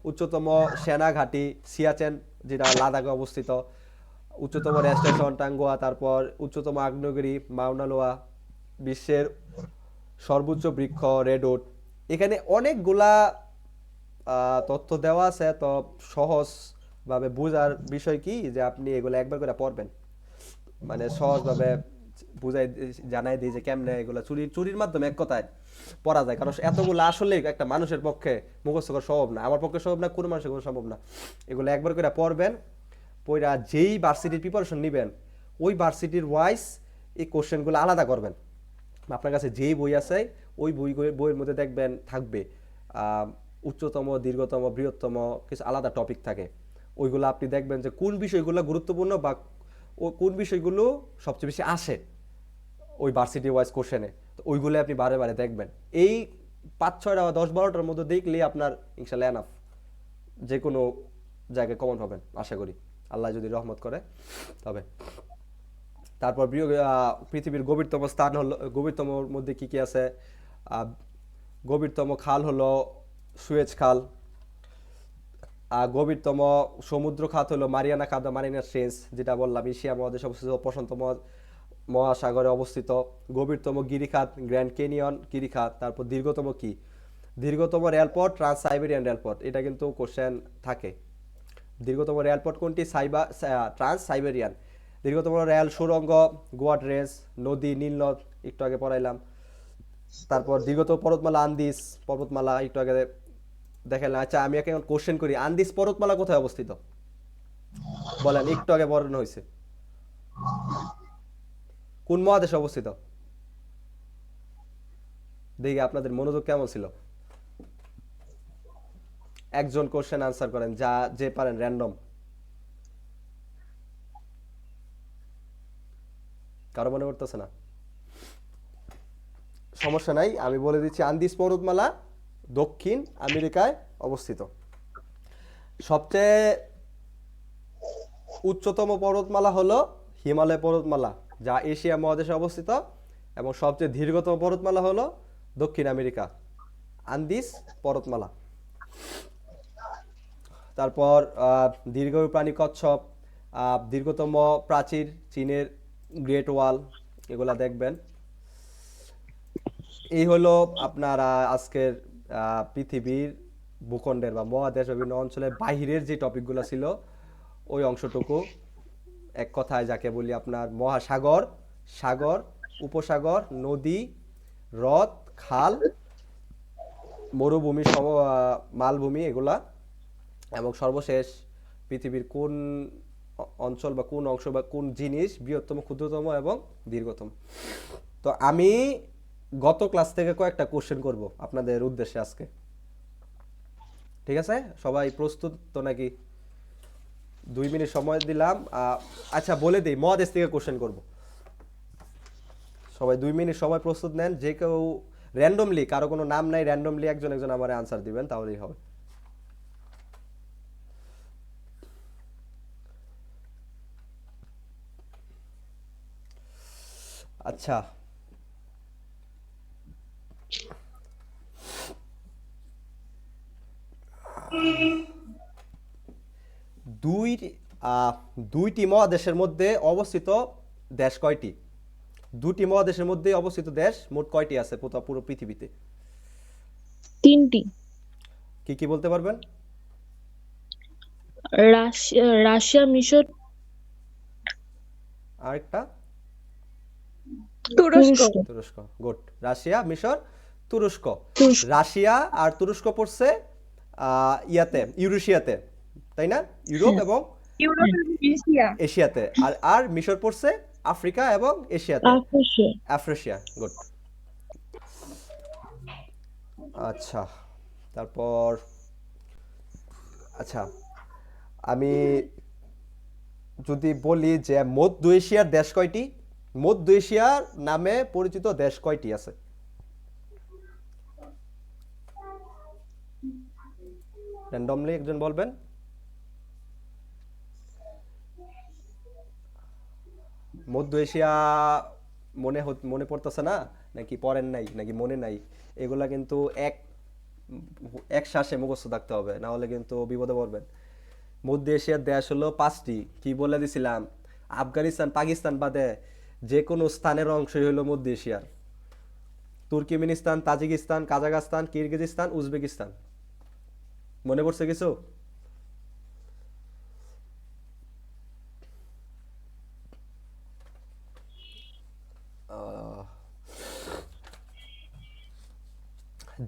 উচ্চতম সেনা ঘাঁটি সিয়াচেন, যেটা লাদাখে অবস্থিত। উচ্চতম রেল স্টেশন টাঙ্গুয়া। তারপর উচ্চতম আগ্নেয়গিরি মাউনা লোয়া। বিশ্বের সর্বোচ্চ বৃক্ষ রেডউড। এখানে অনেকগুলা তথ্য দেওয়া আছে, তো সহজভাবে বোঝার বিষয় কি যে আপনি এগুলো একবার করে পড়বেন, মানে সহজভাবে বুঝাই জানাই দিই যে কেমনে এগুলো চুরির মাধ্যমে এক কথায় পড়া যায়। কারণ এতগুলো আসলে একটা মানুষের পক্ষে মুখস্থ করা সম্ভব না, আমার পক্ষে সম্ভব না, কোনো মানুষের পক্ষে সম্ভব না। এগুলো একবার করে পড়বেন, পড়া যেই ভার্সিটির প্রিপারেশন নেবেন ওই ভার্সিটির ওয়াইজ এই কোশ্চেনগুলো আলাদা করবেন। আপনার কাছে যেই বই আছে ওই বইয়ের মধ্যে দেখবেন থাকবে উচ্চতম, দীর্ঘতম, বৃহত্তম কিছু আলাদা টপিক থাকে। ওইগুলো আপনি দেখবেন যে কোন বিষয়গুলো গুরুত্বপূর্ণ বা কোন বিষয়গুলো সবচেয়ে বেশি আসে ওই ভার্সিটি ওয়াইজ কোশ্চেনে। তো ওইগুলো আপনি বারে বারে দেখবেন। এই 5-6টা বা 10-12টার মধ্যে দেখলেই আপনার ইনশাল্লাহ এনাফ, যে কোনো জায়গায় কমন পাবেন আশা করি, আল্লাহ যদি রহমত করে তবে। তারপর পৃথিবীর গভীরতম স্থান হলো, গভীরতমর মধ্যে কি কি আছে? গভীরতম খাল হলো সুয়েজ খাল। গভীরতম সমুদ্র খাত হলো মারিয়ানা খাত বা মারিয়ানা ট্রেঞ্চ, যেটা বললাম এশিয়া মহাদেশে অবস্থিত, প্রশান্ত মহাসাগরে অবস্থিত। গভীরতম গিরিখাত গ্র্যান্ড ক্যানিয়ন গিরিখাত। তারপর দীর্ঘতম রেলপথ ট্রান্স সাইবেরিয়ান রেলপথ, এটা কিন্তু কোশ্চেন থাকে। দীর্ঘতম রেলপথ কোনটি? Trans Siberian. দীর্ঘতম রেল সুড়ঙ্গ গোয়াট রেঞ্জ, নদী নীলনদ, একটু আগে পড়াইলাম। তারপর দীর্ঘতম পর্বতমালা আন্দিজ পর্বতমালা, একটু আগে দেখালাম। আচ্ছা আমি এখন কোশ্চেন করি, আন্দিজ পর্বতমালা কোথায় অবস্থিত বলেন? একটু আগে বর্ণনা হয়েছে, কোন মহাদেশে অবস্থিত? দেখি আপনাদের মনোযোগ কেমন ছিল। একজন কোশ্চেন আনসার করেন, যে পারেন র্যান্ডম। কারো মনে করতেছে না? সমস্যা নাই, আমি বলে দিচ্ছি। আন্দিজ পর্বতমালা দক্ষিণ আমেরিকায় অবস্থিত। সবচেয়ে উচ্চতম পর্বতমালা হলো হিমালয় পর্বতমালা, যা এশিয়া মহাদেশে অবস্থিত। এবং সবচেয়ে দীর্ঘতম পর্বতমালা হলো দক্ষিণ আমেরিকা, আন্দিজ পর্বতমালা। তারপর দীর্ঘ প্রাণী কচ্ছপ। দীর্ঘতম প্রাচীর চীনের গ্রেট ওয়াল, এগুলা দেখবেন। এই হলো আপনার আজকের পৃথিবীর ভূখণ্ডের বা মহাদেশ বিভিন্ন অঞ্চলের বাহিরের যে টপিকগুলো ছিল ওই অংশটুকু। এক কথায় যাকে বলি আপনার মহাসাগর, সাগর, উপসাগর, নদী, হ্রদ, খাল, মরুভূমি, মালভূমি, এগুলা। এবং সর্বশেষ পৃথিবীর কোন অঞ্চল বা কোন অংশ বা কোন জিনিস বৃহত্তম, ক্ষুদ্রতম এবং দীর্ঘতম। তো আমি গত ক্লাস থেকে কয়েকটা কোশ্চেন করব আপনাদের উদ্দেশ্যে আজকে, ঠিক আছে? সবাই প্রস্তুত তো নাকি? 2 মিনিট সময় দিলাম। আচ্ছা বলে দিই, মহাদেশ থেকে কোশ্চেন করব। সবাই 2 মিনিট সময় প্রস্তুত নেন। যে কেউ র্যান্ডমলি, কারো কোনো নাম নাই, র্যান্ডমলি একজন একজন আমার আনসার দিবেন, তাহলেই হবে। আচ্ছা, দুইটি মহাদেশের মধ্যে অবস্থিত দেশ কয়টি? 2টি মহাদেশের মধ্যে অবস্থিত দেশ মোট কয়টি আছে পুরো পৃথিবীতে?
3টি।
কি কি বলতে পারবেন?
রাশিয়া, মিশর,
আরেকটা?
তুরস্ক
তুরস্ক, গুড। রাশিয়া, মিশর, তুরস্ক।
তুরস্ক।
রাশিয়া আর তুরস্ক পড়ছে ইয়াতে, ইউরেশিয়াতে, তাই না? ইউরোপ
হ্যাঁ।
এবং
ইউরোপ এবং এশিয়া।
এশিয়াতে। আর আর মিশর পড়ছে আফ্রিকা এবং এশিয়াতে,
আফ্রিকা।
Africa, good. আচ্ছা, তারপর আচ্ছা, আমি যদি বলি যে মধ্য এশিয়ার দেশ কয়টি? মধ্য এশিয়ার নামে পরিচিত দেশ কয়টি আছে? র্যান্ডমলি একজন বলবেন। মধ্য এশিয়া মনে পড়তেছে না, নাকি পড়েন নাই, নাকি মনে নাই? এগুলা কিন্তু এক শ্বাসে মুখস্থ থাকতে হবে, না হলে কিন্তু বিপদে পড়বেন। মধ্য এশিয়ার দেশ হলো 5টি। কি বলে দিছিলাম? আফগানিস্তান, পাকিস্তান বাদে যে কোনো স্থানের অংশই হলো মধ্য এশিয়ার। Turkmenistan, Tajikistan, Kazakhstan, Kyrgyzstan, Uzbekistan. মনে পড়ছে কিছু?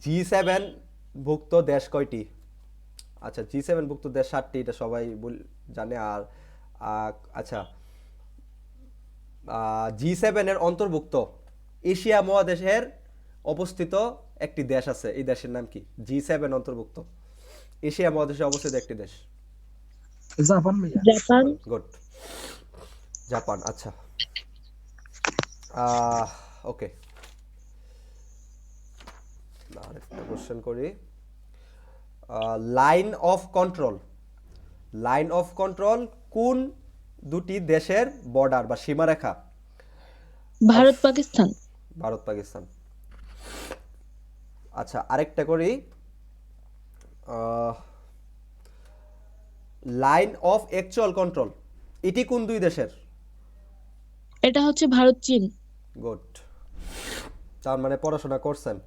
G7 ভুক্ত দেশ কয়টি? আচ্ছা, G7 ভুক্ত দেশ 7টি, এটা সবাই জানে। আর আচ্ছা, G7 এর অন্তর্ভুক্ত এশিয়া মহাদেশের অবস্থিত একটি দেশ আছে, এই দেশের নাম কি? G7 অন্তর্ভুক্ত এশিয়া মহাদেশে অবস্থিত একটি দেশ।
জাপান ভাইয়া।
জাপান।
Good, Japan. আচ্ছা, ওকে, আরেকটা কোশ্চেন করি। Line of control, line of control কোন দুটি দেশের বর্ডার বা সীমারেখা?
ভারত পাকিস্তান।
ভারত পাকিস্তান। আচ্ছা, আরেকটা করি। লাইন অফ অ্যাকচুয়াল কন্ট্রোল, এটি কোন দুই দেশের?
এটা হচ্ছে ভারত চীন।
গুড, তার মানে পড়াশোনা করছেন,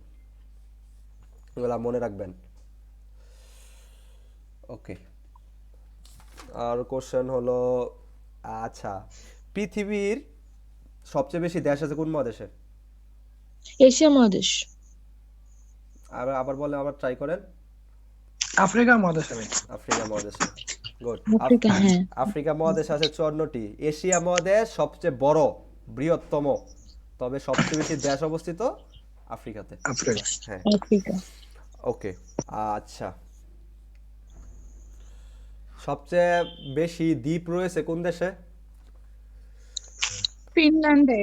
এগুলা মনে রাখবেন। ওকে, আর কোশ্চেন হলো, আচ্ছা, পৃথিবীর সবচেয়ে বেশি দেশ আছে কোন মহাদেশে?
এশিয়া মহাদেশ।
আবার বলে, আবার ট্রাই করেন।
আফ্রিকা মহাদেশ আমি।
আফ্রিকা মহাদেশে, গুড।
আফ্রিকা, হ্যাঁ।
আফ্রিকা মহাদেশ আছে 54টি। এশিয়া মহাদেশ সবচেয়ে বড়, বৃহত্তম, তবে সবচেয়ে বেশি দেশ অবস্থিত আফ্রিকাতে।
আফ্রিকা।
হ্যাঁ,
আফ্রিকা।
ওকে। আচ্ছা, সবচেয়ে বেশি দ্বীপ রয়েছে কোন দেশে?
ফিনল্যান্ডে।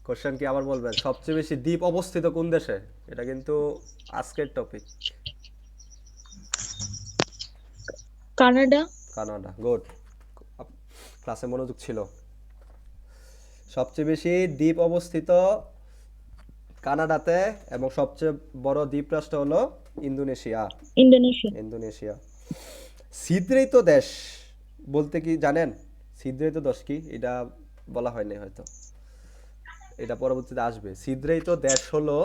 কোশ্চেন কি আবার বলবেন? সবচেয়ে বেশি দ্বীপ অবস্থিত কোন দেশে? এটা কিন্তু আজকের টপিক।
কানাডা।
Canada, good. ক্লাসে মনোযোগ ছিল। সবচেয়ে বেশি দ্বীপ অবস্থিত কানাডাতে, এবং সবচেয়ে বড় দ্বীপ রাষ্ট্র হলো ইন্দোনেশিয়া।
ইন্দোনেশিয়া।
ইন্দোনেশিয়া। ছিদ্রিত দেশ বলতে কি জানেন? ছিদ্রিত দেশ কি, এটা বলা হয়নি হয়তো, এটা পরবর্তীতে আসবে। ছিদ্রিত দেশ হলো,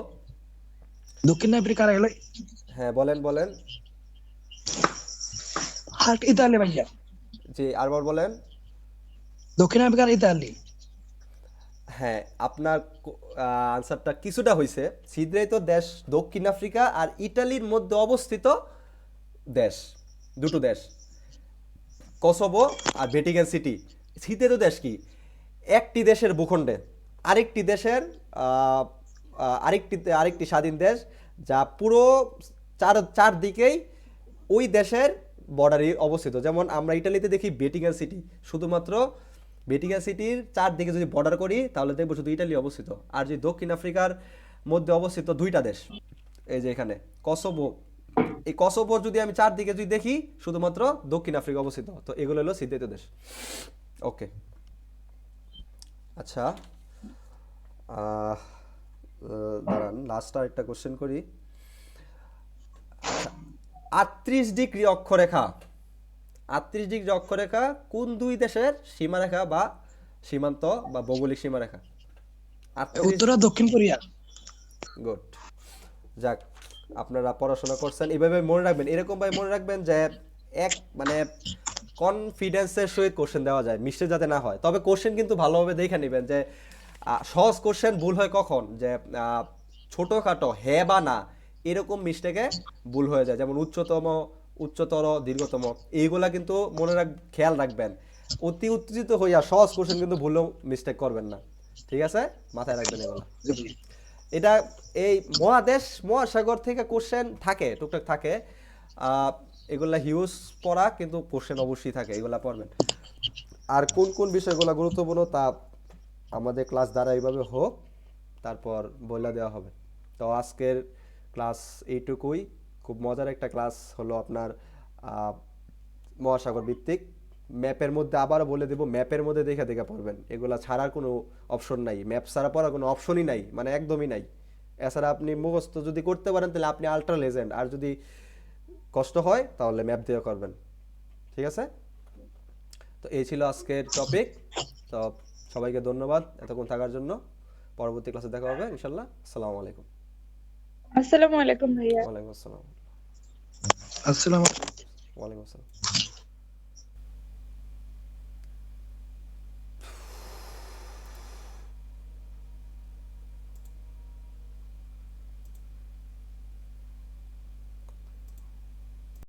দক্ষিণ আফ্রিকার হলো
হ্যাঁ বলেন বলেন,
ইতালি ভাইয়া।
জি আরবার বলেন।
দক্ষিণ আফ্রিকার ইতালি।
হ্যাঁ, আপনার আনসারটা কিছুটা হয়েছে। ছিদ্রিত দেশ দক্ষিণ আফ্রিকা আর ইটালির মধ্যে অবস্থিত দেশ, দুটো দেশ, কসোভো আর ভ্যাটিকান সিটি। ছিদ্রিত দেশ কি? একটি দেশের ভূখণ্ডে আরেকটি দেশের আরেকটি স্বাধীন দেশ, যা পুরো চারদিকেই ওই দেশের বর্ডারে অবস্থিত। যেমন আমরা ইটালিতে দেখি ভ্যাটিকান সিটি, শুধুমাত্র ভ্যাটিকান সিটির চারদিকে যদি বর্ডার করি তাহলে দেখবো শুধু ইটালি অবস্থিত। আর যে দক্ষিণ আফ্রিকার মধ্যে অবস্থিত দুইটা দেশ, এই যে এখানে কসোভো, এই কসোভোর যদি আমি চারদিকে যদি দেখি শুধুমাত্র দক্ষিণ আফ্রিকা অবস্থিত। তো এগুলো হলো ছিদ্রিত দেশ। ওকে, আচ্ছা, দাঁড়ান, লাস্ট আর একটা কোশ্চেন করি। আচ্ছা, 38 ডিগ্রি অক্ষরেখা, 38 ডিগ্রি অক্ষরেখা কোন দুই দেশের সীমারেখা বা সীমান্ত বা ভৌগোলিক সীমারেখা?
উত্তর ও দক্ষিণ কোরিয়া।
গুড, যাক, আপনারা পড়াশোনা করছেন, এইভাবে মনে রাখবেন, এরকম ভাবে মনে রাখবেন যে এক মানে কনফিডেন্সের সহিত কোশ্চেন দেওয়া যায়, মিস্টেক যাতে না হয়। তবে কোশ্চেন কিন্তু ভালোভাবে দেখে নেবেন যে সহজ কোশ্চেন ভুল হয় কখন, যে ছোটখাটো হ্যাঁ বা না এরকম মিস্টেকে ভুল হয়ে যায়, যেমন উচ্চতম, উচ্চতর, দীর্ঘতম, এইগুলা কিন্তু খেয়াল রাখবেন। অতি উত্তেজিত হইয়া সহজ কোশ্চেন কিন্তু ভুলেও মিস্টেক করবেন না, ঠিক আছে, মাথায় রাখবেন এগুলা। এটা এই মহাসাগর থেকে কোশ্চেন থাকে, টুকটাক থাকে, এগুলা হিউজ পড়া, কিন্তু কোশ্চেন অবশ্যই থাকে, এগুলা পড়বেন। আর কোন কোন বিষয়গুলো গুরুত্বপূর্ণ তা আমাদের ক্লাস দ্বারা এইভাবে হোক, তারপর বলে দেওয়া হবে। তো আজকের ক্লাস এইটুকুই। খুব মজার একটা ক্লাস হলো আপনার মহাসাগর ভিত্তিক। ম্যাপের মধ্যে আবারও বলে দেব, ম্যাপের মধ্যে দেখে দেখে পড়বেন, এগুলা ছাড়ার কোনো অপশন নাই, ম্যাপ ছাড়া পড়ার কোনো অপশনই নাই, মানে একদমই নাই। এছাড়া আপনি মুখস্থ যদি করতে পারেন তাহলে আপনি আল্ট্রা লেজেন্ড, আর যদি কষ্ট হয় তাহলে ম্যাপ দিয়ে করবেন, ঠিক আছে। তো এই ছিল আজকের টপিক। তো সবাইকে ধন্যবাদ এতক্ষণ থাকার জন্য। পরবর্তী ক্লাসে দেখা হবে ইনশাল্লাহ। আসসালামু আলাইকুম।
আসসালামু আলাইকুম ভাইয়া।
ওয়ালাইকুম আসসালাম।
আসসালাম।
ওয়ালাইকুম আসসালাম।